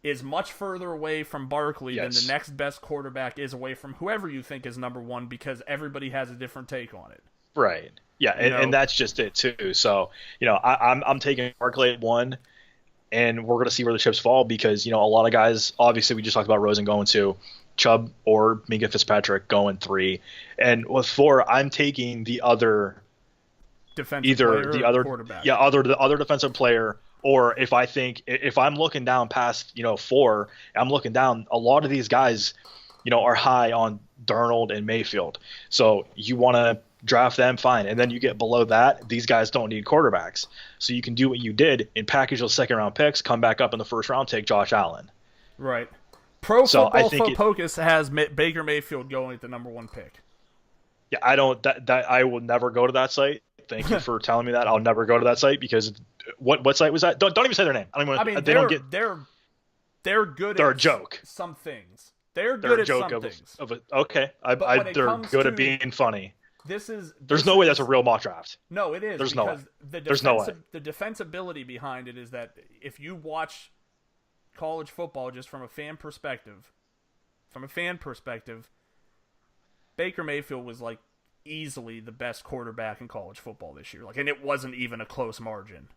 is much further away from Barkley than the next best quarterback is away from whoever you think is number 1, because everybody has a different take on it. Right. Yeah, and that's just it too. So, I'm taking Barkley at 1. and we're going to see where the chips fall because, a lot of guys, obviously we just talked about Rosen going 2, Chubb or Minka Fitzpatrick going 3. And with 4, I'm taking the other defensive player the or other quarterback. the other defensive player, or if I'm looking down past 4, I'm looking down, a lot of these guys are high on Darnold and Mayfield, so you want to draft them, fine, and then you get below that, these guys don't need quarterbacks, so you can do what you did and package those second round picks, come back up in the first round, take Josh Allen. Right. Football Focus has Baker Mayfield going at the number 1 pick. Yeah, I will never go to that site. Thank you for telling me that. I'll never go to that site because what site was that? Don't even say their name. They're good. They're at a joke. Some things. They're good at some things. Okay, they're good at being funny. There's no way that's a real mock draft. No, it is. There's no way. There's no way. The defensibility behind it is that if you watch college football just from a fan perspective, Baker Mayfield was like easily the best quarterback in college football this year. And it wasn't even a close margin.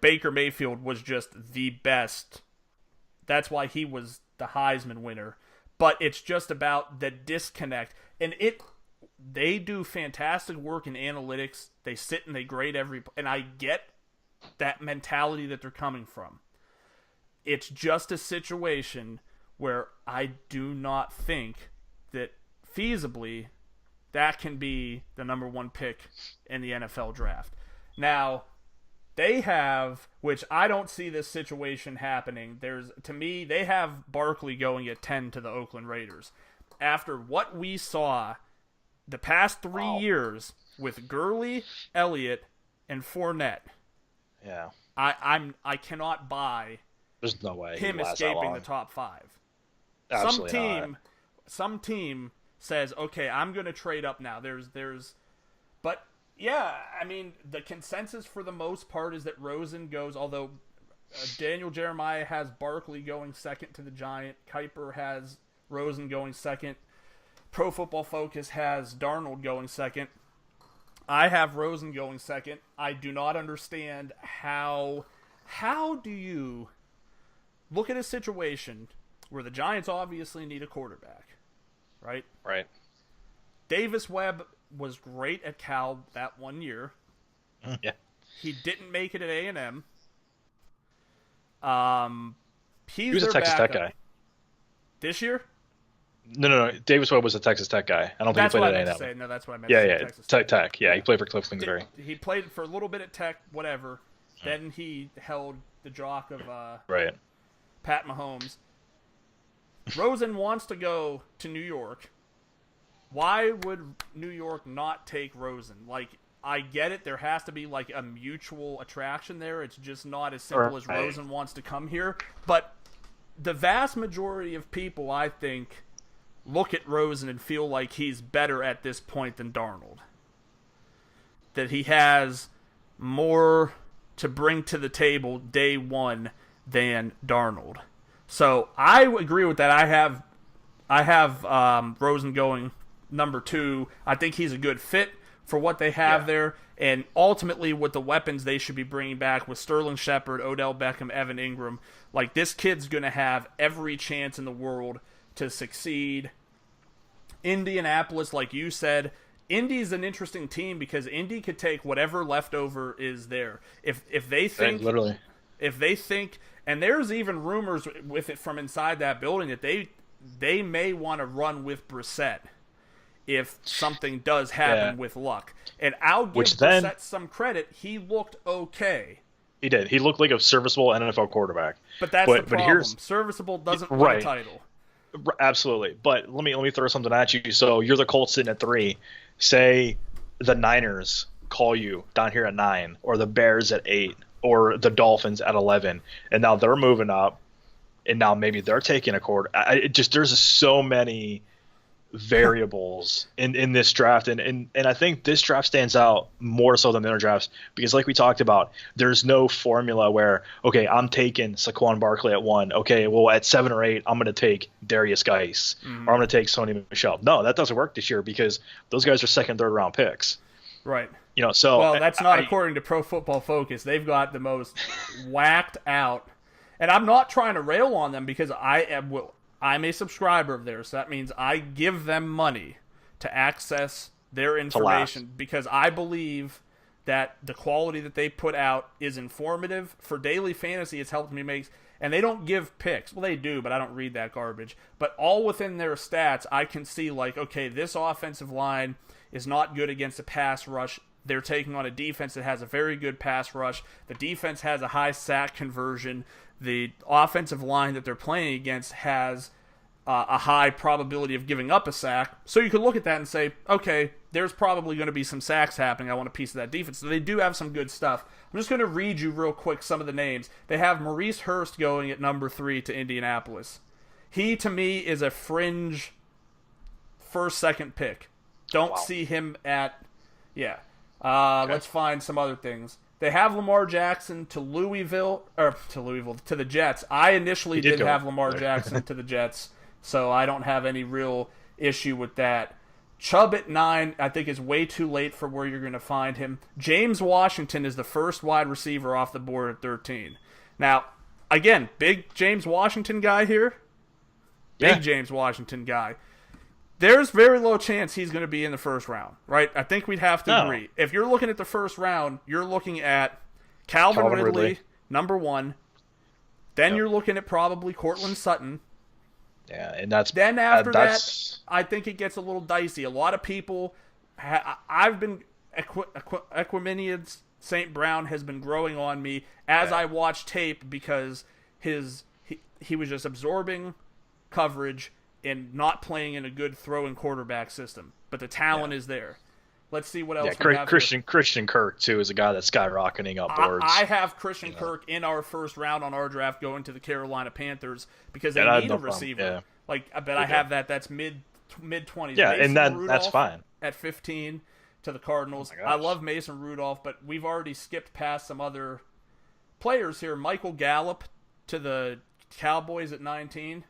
Baker Mayfield was just the best. That's why he was the Heisman winner. But it's just about the disconnect. And they do fantastic work in analytics. They sit and they grade and I get that mentality that they're coming from. It's just a situation where I do not think that feasibly that can be the number 1 pick in the NFL draft. Now, they have, which I don't see this situation happening. They have Barkley going at 10 to the Oakland Raiders. After what we saw the past 3 years with Gurley, Elliott, and Fournette, yeah, I cannot buy. There's no way him escaping the top 5. Absolutely some team says, okay, I'm going to trade up now. But yeah, I mean, the consensus for the most part is that Rosen goes, although Daniel Jeremiah has Barkley going second to the Giant. Kuiper has Rosen going second. Pro Football Focus has Darnold going second. I have Rosen going second. I do not understand how do you look at a situation where the Giants obviously need a quarterback, right? Right. Davis Webb was great at Cal that 1 year. Yeah. He didn't make it at A&M. He was a Texas Tech guy. This year? No. Davis Webb was a Texas Tech guy. I don't think he played at A&M. No, that's what I meant to say. Texas Tech. Yeah, he played for Cliff Kingsbury. He played for a little bit at Tech, whatever. Then he held the jock of right. Pat Mahomes. Rosen wants to go to New York. Why would New York not take Rosen? I get it. There has to be a mutual attraction there. It's just not as simple as Rosen wants to come here. But the vast majority of people, I think, look at Rosen and feel like he's better at this point than Darnold. That he has more to bring to the table day one than Darnold. So I agree with that. I have Rosen going number 2. I think he's a good fit for what they have there, and ultimately with the weapons they should be bringing back with Sterling Shepard, Odell Beckham, Evan Ingram. This kid's going to have every chance in the world to succeed. Indianapolis, like you said, Indy's an interesting team because Indy could take whatever leftover is there. If they think, literally, if they think, and there's even rumors with it from inside that building that they may want to run with Brissett if something does happen with luck. And I'll give Brissett some credit. He looked okay. He did. He looked like a serviceable NFL quarterback. But that's the problem. Serviceable doesn't win a title. Absolutely. But let me throw something at you. So you're the Colts sitting at 3. Say the Niners call you down here at 9, or the Bears at 8, or the Dolphins at 11, and now they're moving up, and now maybe they're taking a quarter. There's so many variables in this draft, and I think this draft stands out more so than the other drafts because, like we talked about, there's no formula where, okay, I'm taking Saquon Barkley at 1. Okay, well at 7 or 8, I'm going to take Darius Geis, or I'm going to take Sony Michel. No, that doesn't work this year because those guys are second, third round picks. Right. So well, that's not according to Pro Football Focus. They've got the most whacked out And I'm not trying to rail on them because I'm a subscriber of theirs. So that means I give them money to access their information because I believe that the quality that they put out is informative. For daily fantasy, it's helped me make... And they don't give picks. Well, they do, but I don't read that garbage. But all within their stats, I can see, like, okay, this offensive line is not good against a pass rush. They're taking on a defense that has a very good pass rush. The defense has a high sack conversion. The offensive line that they're playing against has a high probability of giving up a sack. So you could look at that and say, okay, there's probably going to be some sacks happening. I want a piece of that defense. So they do have some good stuff. I'm just going to read you real quick some of the names. They have Maurice Hurst going at number 3 to Indianapolis. He, to me, is a fringe first, second pick. Don't see him at... Yeah. Let's find some other things. They have Lamar Jackson to the Jets. I initially did have Lamar Jackson to the Jets, so I don't have any real issue with that. Chubb at 9, I think is way too late for where you're going to find him. James Washington is the first wide receiver off the board at 13. Now, again, big James Washington guy here. Big James Washington guy. There's very low chance he's going to be in the first round, right? I think we'd have to agree. If you're looking at the first round, you're looking at Calvin Ridley, number 1. Then you're looking at probably Cortland Sutton. Yeah, and that's... Then after that, I think it gets a little dicey. A lot of people... I've been... Equiminian St. Brown has been growing on me as I watch tape because he was just absorbing coverage and not playing in a good throwing quarterback system. But the talent is there. Let's see what else we have. Christian Kirk, too, is a guy that's skyrocketing up boards. I have Christian Kirk in our first round on our draft going to the Carolina Panthers because they need a receiver. Yeah. Like, I bet I have that. That's mid-20s. Yeah, Mason and that's fine. At 15 to the Cardinals. I love Mason Rudolph, but we've already skipped past some other players here. Michael Gallup to the Cowboys at 19.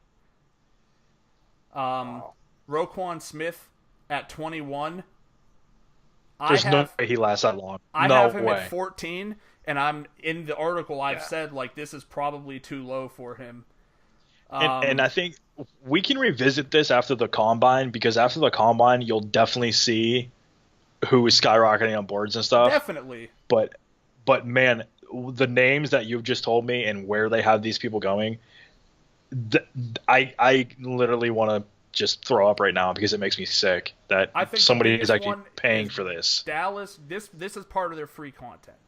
Roquan Smith at 21. There's no way he lasts that long. I have him at 14, and I'm in the article I've said, like, this is probably too low for him. And I think we can revisit this after the Combine, because after the Combine, you'll definitely see who is skyrocketing on boards and stuff. Definitely. But man, the names that you've just told me and where they have these people going, I literally want to just throw up right now because it makes me sick that somebody is actually paying for this. Dallas, this is part of their free content.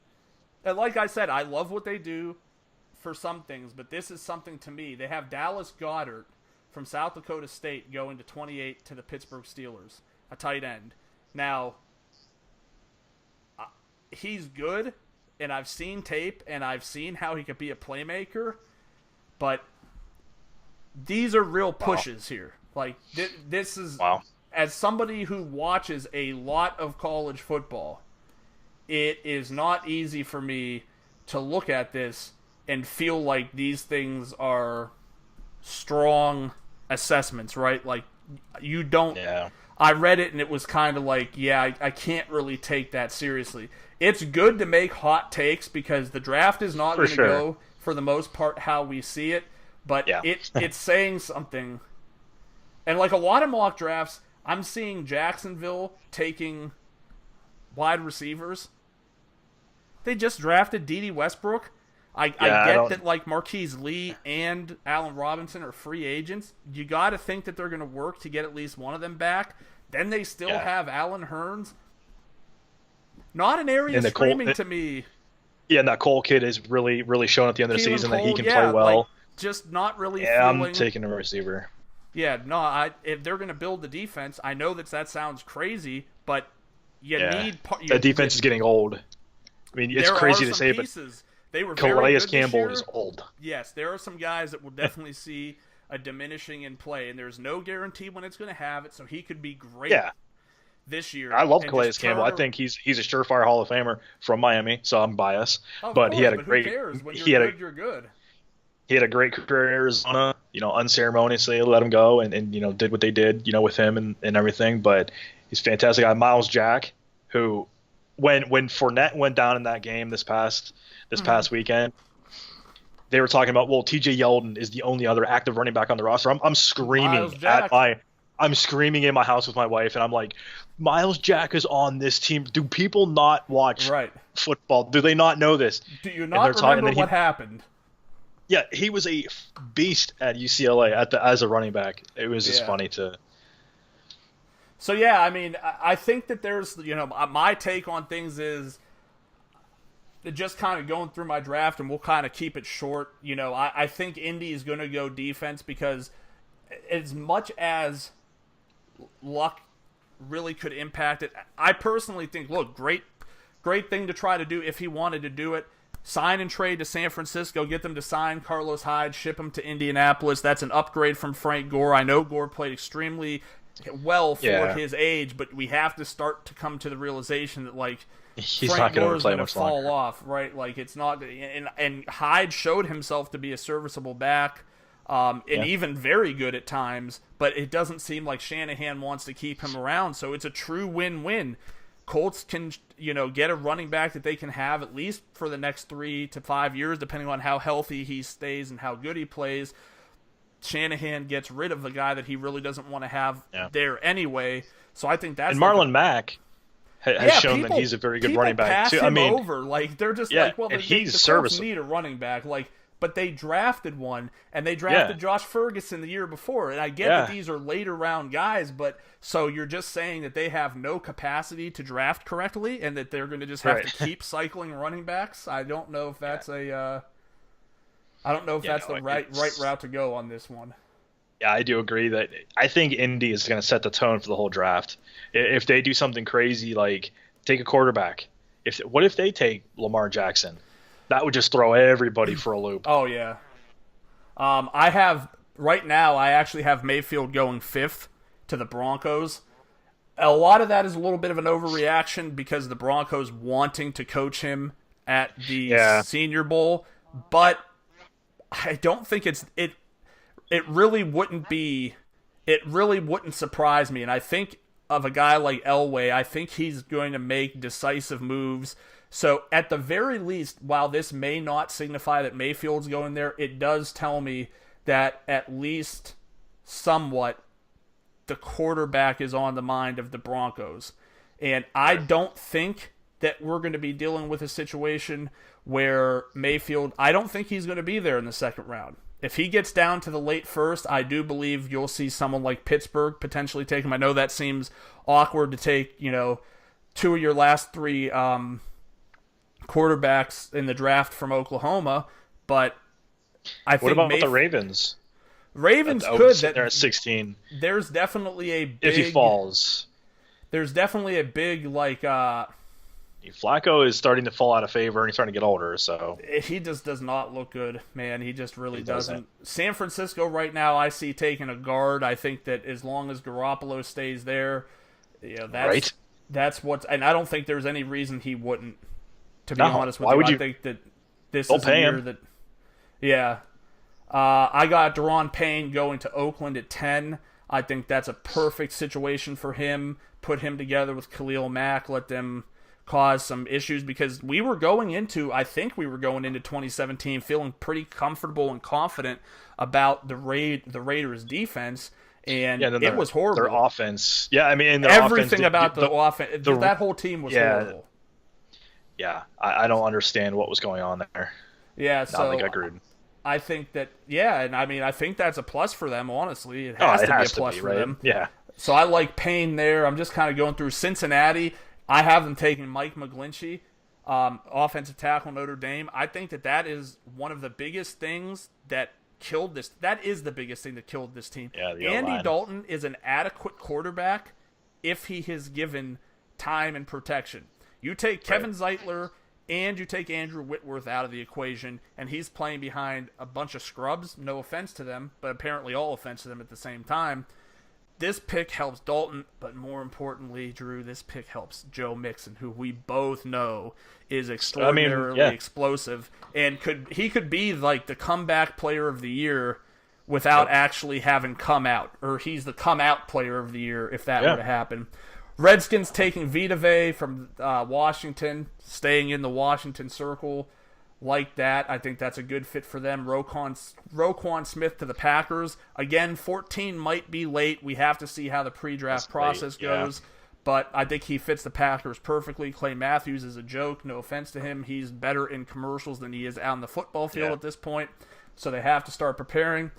And like I said, I love what they do for some things, but this is something to me. They have Dallas Goedert from South Dakota State going to 28 to the Pittsburgh Steelers, a tight end. Now, he's good, and I've seen tape, and I've seen how he could be a playmaker, but these are real pushes here. Like, this is, as somebody who watches a lot of college football, it is not easy for me to look at this and feel like these things are strong assessments, right? Like, you don't... Yeah. I read it and it was kind of like, I can't really take that seriously. It's good to make hot takes because the draft is not going to go, for the most part, how we see it, but it's saying something. And like a lot of mock drafts, I'm seeing Jacksonville taking wide receivers. They just drafted D.D. Westbrook. I get that like Marquise Lee and Allen Robinson are free agents. You got to think that they're going to work to get at least one of them back. Then they still have Allen Hurns. Not an area screaming to me. Yeah, and that Cole kid is really, really showing at the end of the season that he can play well. Like, just not really feeling... I'm taking a receiver. Yeah, no, if they're going to build the defense, I know that sounds crazy, but you need... The defense is getting old. I mean, it's crazy to say, pieces. They were Calais Campbell is old. Yes, there are some guys that will definitely see a diminishing in play, and there's no guarantee when it's going to have it, so he could be great this year. I love Calais Campbell. I think he's a surefire Hall of Famer from Miami, so I'm biased. He had a great... Who cares? When you're good, you're good. He had a great career in Arizona, unceremoniously let him go and did what they did, with him and everything, but he's fantastic. I have Miles Jack, who, when Fournette went down in that game this past weekend, they were talking about, well, TJ Yeldon is the only other active running back on the roster. I'm Miles screaming Jack. I'm screaming in my house with my wife, and I'm like, Miles Jack is on this team. Do people not watch football? Do they not know this? Do you not remember what happened? Yeah, he was a beast at UCLA as a running back. It was just funny to. So yeah, I mean, I think that there's, my take on things is just kind of going through my draft, and we'll kind of keep it short. I think Indy is going to go defense because as much as luck really could impact it, I personally think, look, great thing to try to do if he wanted to do it. Sign and trade to San Francisco, get them to sign Carlos Hyde, ship him to Indianapolis. That's an upgrade from Frank Gore. I know Gore played extremely well for his age, but we have to start to come to the realization that, like, he's Frank not going Gore to is play going to much fall longer. off, right? Like, it's not, and Hyde showed himself to be a serviceable back, and even very good at times, but it doesn't seem like Shanahan wants to keep him around, so it's a true win-win. Colts can, get a running back that they can have at least for the next 3 to 5 years, depending on how healthy he stays and how good he plays. Shanahan gets rid of the guy that he really doesn't want to have there anyway. So I think that's... And Marlon Mack has shown that he's a very good running back, too. I mean, over. Like, they're just like, well, he's the Colts need a running back. Like, but they drafted one, and they drafted Josh Ferguson the year before. And I get that these are later round guys, but so you're just saying that they have no capacity to draft correctly, and that they're going to just have to keep cycling running backs? I don't know if that's the right route to go on this one. Yeah, I do agree that I think Indy is going to set the tone for the whole draft. If they do something crazy like take a quarterback, what if they take Lamar Jackson? That would just throw everybody for a loop. Oh yeah. I actually have Mayfield going 5th to the Broncos. A lot of that is a little bit of an overreaction because the Broncos wanting to coach him at the Senior Bowl, but I don't think it really wouldn't surprise me. And I think of a guy like Elway, I think he's going to make decisive moves. So at the very least, while this may not signify that Mayfield's going there, it does tell me that at least somewhat the quarterback is on the mind of the Broncos. And I don't think that we're going to be dealing with a situation where Mayfield, I don't think he's going to be there in the second round. If he gets down to the late first, I do believe you'll see someone like Pittsburgh potentially take him. I know that seems awkward to take, 2 of your last 3 quarterbacks in the draft from Oklahoma, but I think... What about the Ravens? Ravens could. They're at 16. There's definitely a big... If he falls. There's definitely a big, Flacco is starting to fall out of favor, and he's starting to get older, so... He just does not look good, man. He just really doesn't. San Francisco right now, I see taking a guard. I think that as long as Garoppolo stays there, that's what's... And I don't think there's any reason he wouldn't, to be honest with you. I think that this is a year that... Yeah. I got Deron Payne going to Oakland at 10. I think that's a perfect situation for him. Put him together with Khalil Mack, let them cause some issues, because I think we were going into 2017 feeling pretty comfortable and confident about the Raiders' defense, and it was horrible. Their offense. Yeah, I mean, everything about the offense. That whole team was horrible. Yeah, I don't understand what was going on there. Yeah, so I think I agreed. I think that, and I mean, I think that's a plus for them, honestly. It has to be a plus for them. Yeah. So I like Payne there. I'm just kind of going through Cincinnati. I have them taking Mike McGlinchey, offensive tackle, Notre Dame. I think that is one of the biggest things that killed this. That is the biggest thing that killed this team. Yeah, Andy Dalton is an adequate quarterback if he is given time and protection. You take Kevin Zeitler and you take Andrew Whitworth out of the equation, and he's playing behind a bunch of scrubs. No offense to them, but apparently all offense to them at the same time. This pick helps Dalton, but more importantly, Drew, this pick helps Joe Mixon, who we both know is extraordinarily explosive, and he could be like the comeback player of the year without actually having come out, or he's the come out player of the year if that were to happen. Redskins taking Vita Vea from Washington, staying in the Washington circle. like that. I think that's a good fit for them. Roquan Smith to the Packers. Again, 14 might be late. We have to see how the pre-draft process goes. But I think he fits the Packers perfectly. Clay Matthews is a joke. No offense to him. He's better in commercials than he is out on the football field at this point. So they have to start preparing.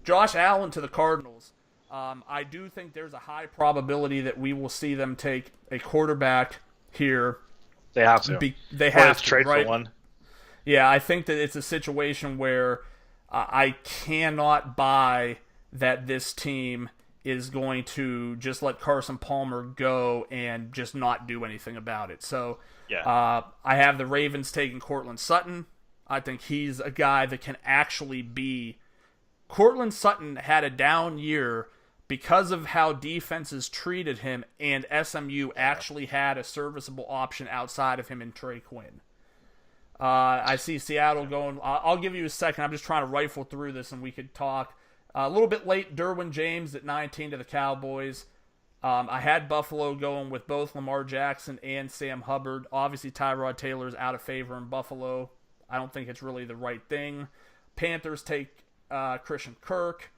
Josh Allen to the Cardinals. I do think there's a high probability that we will see them take a quarterback here. They have to. They have to trade right? for one. Yeah, I think that it's a situation where I cannot buy that this team is going to just let Carson Palmer go and just not do anything about it. So I have the Ravens taking Cortland Sutton. I think he's a guy that can actually be... Cortland Sutton had a down year because of how defenses treated him, and SMU actually had a serviceable option outside of him in Trey Quinn. I see Seattle going... I'll give you a second. I'm just trying to rifle through this and we could talk. A little bit late, Derwin James at 19 to the Cowboys. I had Buffalo going with both Lamar Jackson and Sam Hubbard. Obviously, Tyrod Taylor's out of favor in Buffalo. I don't think it's really the right thing. Panthers take Christian Kirk.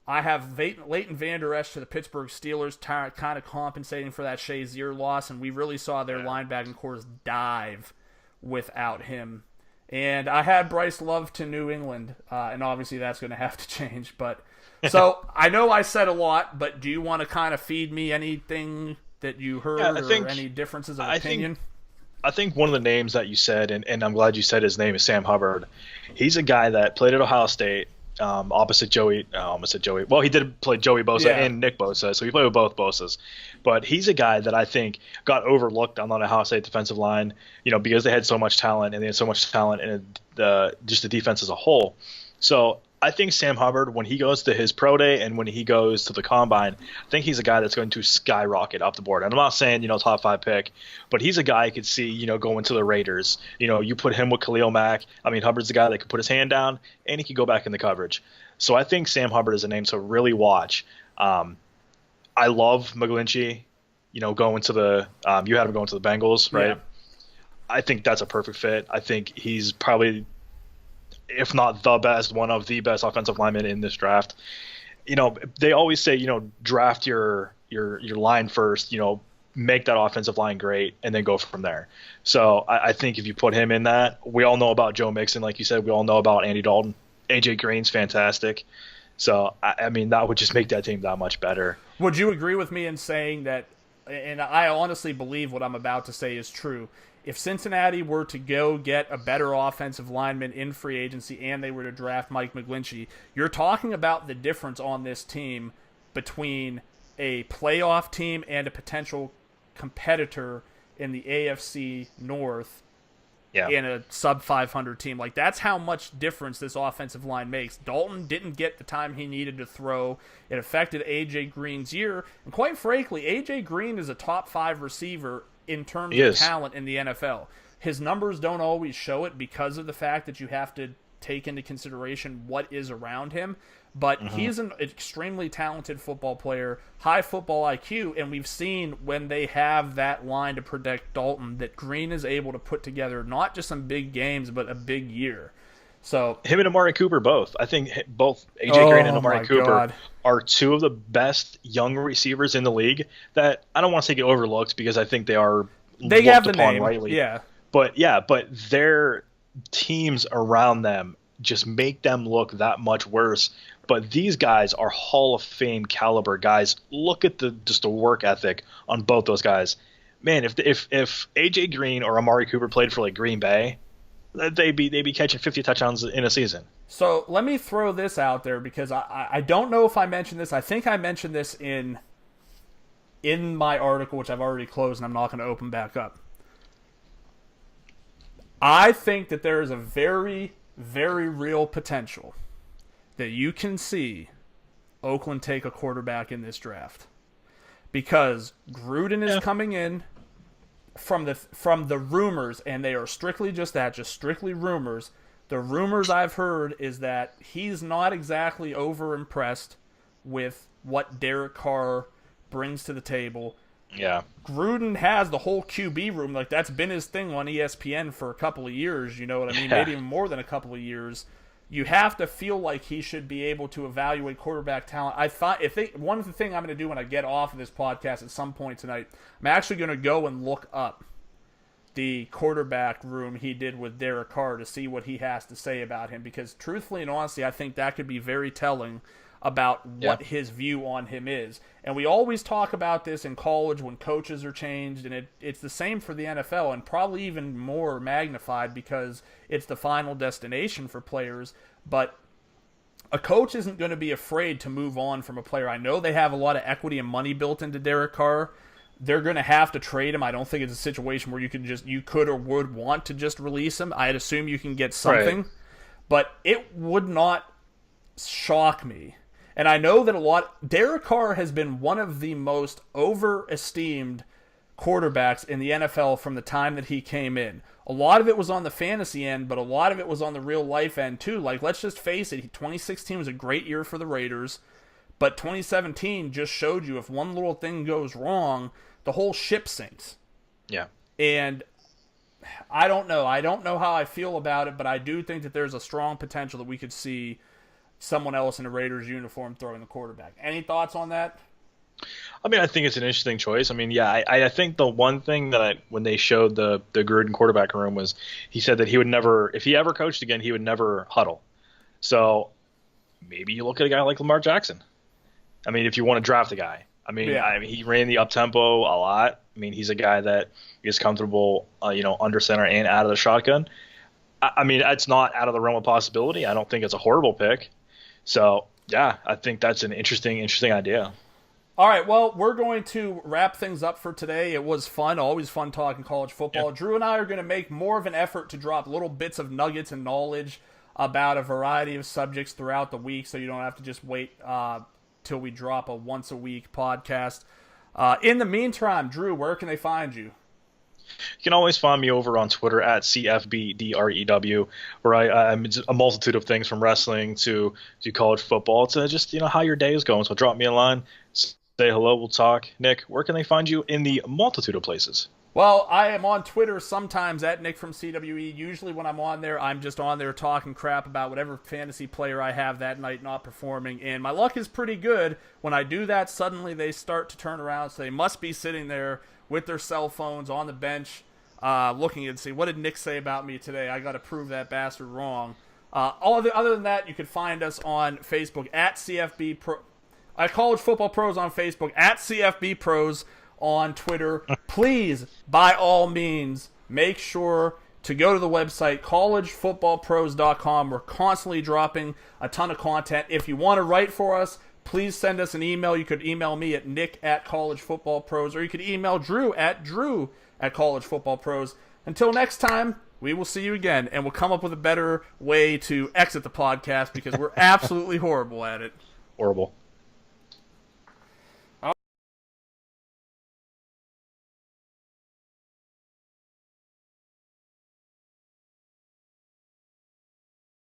I have Leighton Vander Esch to the Pittsburgh Steelers, kind of compensating for that Shazier loss, and we really saw their linebacking cores dive without him. And I had Bryce Love to New England, and obviously that's going to have to change. But so I know I said a lot, but do you want to kind of feed me anything that you heard or any differences of opinion? I think one of the names that you said, and I'm glad you said his name, is Sam Hubbard. He's a guy that played at Ohio State opposite Joey. Well, he did play Joey Bosa and Nick Bosa, so he played with both Bosas. But he's a guy that I think got overlooked on the Ohio State defensive line, because they had so much talent and they had so much talent in just the defense as a whole. So I think Sam Hubbard, when he goes to his pro day and when he goes to the combine, I think he's a guy that's going to skyrocket up the board. And I'm not saying, top 5 pick, but he's a guy I could see, going to the Raiders. You put him with Khalil Mack. I mean, Hubbard's the guy that could put his hand down and he could go back in the coverage. So I think Sam Hubbard is a name to really watch. I love McGlinchey, going to the you had him going to the Bengals, right? Yeah. I think that's a perfect fit. I think he's probably, if not the best, one of the best offensive linemen in this draft. They always say, draft your line first, make that offensive line great, and then go from there. So I think if you put him in that, we all know about Joe Mixon, like you said, we all know about Andy Dalton. AJ Green's fantastic. So, I mean, that would just make that team that much better. Would you agree with me in saying that, and I honestly believe what I'm about to say is true, if Cincinnati were to go get a better offensive lineman in free agency and they were to draft Mike McGlinchey, you're talking about the difference on this team between a playoff team and a potential competitor in the AFC North in a sub-500 team. Like, that's how much difference this offensive line makes. Dalton didn't get the time he needed to throw. It affected A.J. Green's year. And quite frankly, A.J. Green is a top 5 receiver in terms of talent in the NFL. His numbers don't always show it because of the fact that you have to take into consideration what is around him. But he's an extremely talented football player, high football IQ, and we've seen when they have that line to protect Dalton that Green is able to put together not just some big games, but a big year. So him and Amari Cooper both. I think both AJ Green and Amari Cooper are two of the best young receivers in the league that I don't want to say get overlooked because I think they are looked have the upon name rightly. Yeah. But their teams around them just make them look that much worse. But these guys are Hall of Fame caliber guys. Look at the work ethic on both those guys. Man, if AJ Green or Amari Cooper played for like Green Bay, they'd be catching 50 touchdowns in a season. So let me throw this out there because I don't know if I mentioned this. I think I mentioned this in my article, which I've already closed and I'm not going to open back up. I think that there is a very, very real potential that you can see Oakland take a quarterback in this draft. Because Gruden is coming in from the rumors, and they are strictly just that, just strictly rumors. The rumors I've heard is that he's not exactly over impressed with what Derek Carr brings to the table. Yeah. Gruden has the whole QB room. Like, that's been his thing on ESPN for a couple of years. You know what I mean? Yeah. Maybe even more than a couple of years. You have to feel like he should be able to evaluate quarterback talent. I thought one of the things I'm going to do when I get off of this podcast at some point tonight, I'm actually going to go and look up the quarterback room he did with Derek Carr to see what he has to say about him. Because truthfully and honestly, I think that could be very telling about what his view on him is. And we always talk about this in college when coaches are changed, and it's the same for the NFL, and probably even more magnified because it's the final destination for players. But a coach isn't going to be afraid to move on from a player. I know they have a lot of equity and money built into Derek Carr. They're going to have to trade him. I don't think it's a situation where you could or would want to just release him. I'd assume you can get something. Right. But it would not shock me. And I know that Derek Carr has been one of the most over-esteemed quarterbacks in the NFL from the time that he came in. A lot of it was on the fantasy end, but a lot of it was on the real-life end, too. Like, let's just face it, 2016 was a great year for the Raiders, but 2017 just showed you if one little thing goes wrong, the whole ship sinks. Yeah. And I don't know. I don't know how I feel about it, but I do think that there's a strong potential that we could see someone else in a Raiders uniform throwing the quarterback. Any thoughts on that? I mean, I think it's an interesting choice. I mean, yeah, I think the one thing that when they showed the Gruden quarterback room was he said that he would never, if he ever coached again, he would never huddle. So maybe you look at a guy like Lamar Jackson. I mean, if you want to draft a guy. I mean, he ran the up-tempo a lot. I mean, he's a guy that is comfortable, under center and out of the shotgun. I mean, it's not out of the realm of possibility. I don't think it's a horrible pick. So, yeah, I think that's an interesting idea. All right, well, we're going to wrap things up for today. It was fun, always fun talking college football. Yeah. Drew and I are going to make more of an effort to drop little bits of nuggets and knowledge about a variety of subjects throughout the week, so you don't have to just wait till we drop a once-a-week podcast. In the meantime, Drew, where can they find you? You can always find me over on Twitter at CFBDREW, where I'm a multitude of things from wrestling to college football to just how your day is going. So drop me a line, say hello, we'll talk. Nick, where can they find you in the multitude of places? Well, I am on Twitter sometimes at Nick from CWE. Usually when I'm on there, I'm just on there talking crap about whatever fantasy player I have that night not performing. And my luck is pretty good. When I do that, suddenly they start to turn around. So they must be sitting there with their cell phones on the bench looking and see, what did Nick say about me today? I got to prove that bastard wrong. Other than that, you can find us on Facebook at CFB Pro. College Football Pros on Facebook, at CFB Pros on Twitter. Please, by all means, make sure to go to the website, collegefootballpros.com. We're constantly dropping a ton of content. If you want to write for us, please send us an email. You could email me at nick@collegefootballpros, or you could email Drew at collegefootballpros. Until next time, we will see you again, and we'll come up with a better way to exit the podcast because we're absolutely horrible at it. Horrible.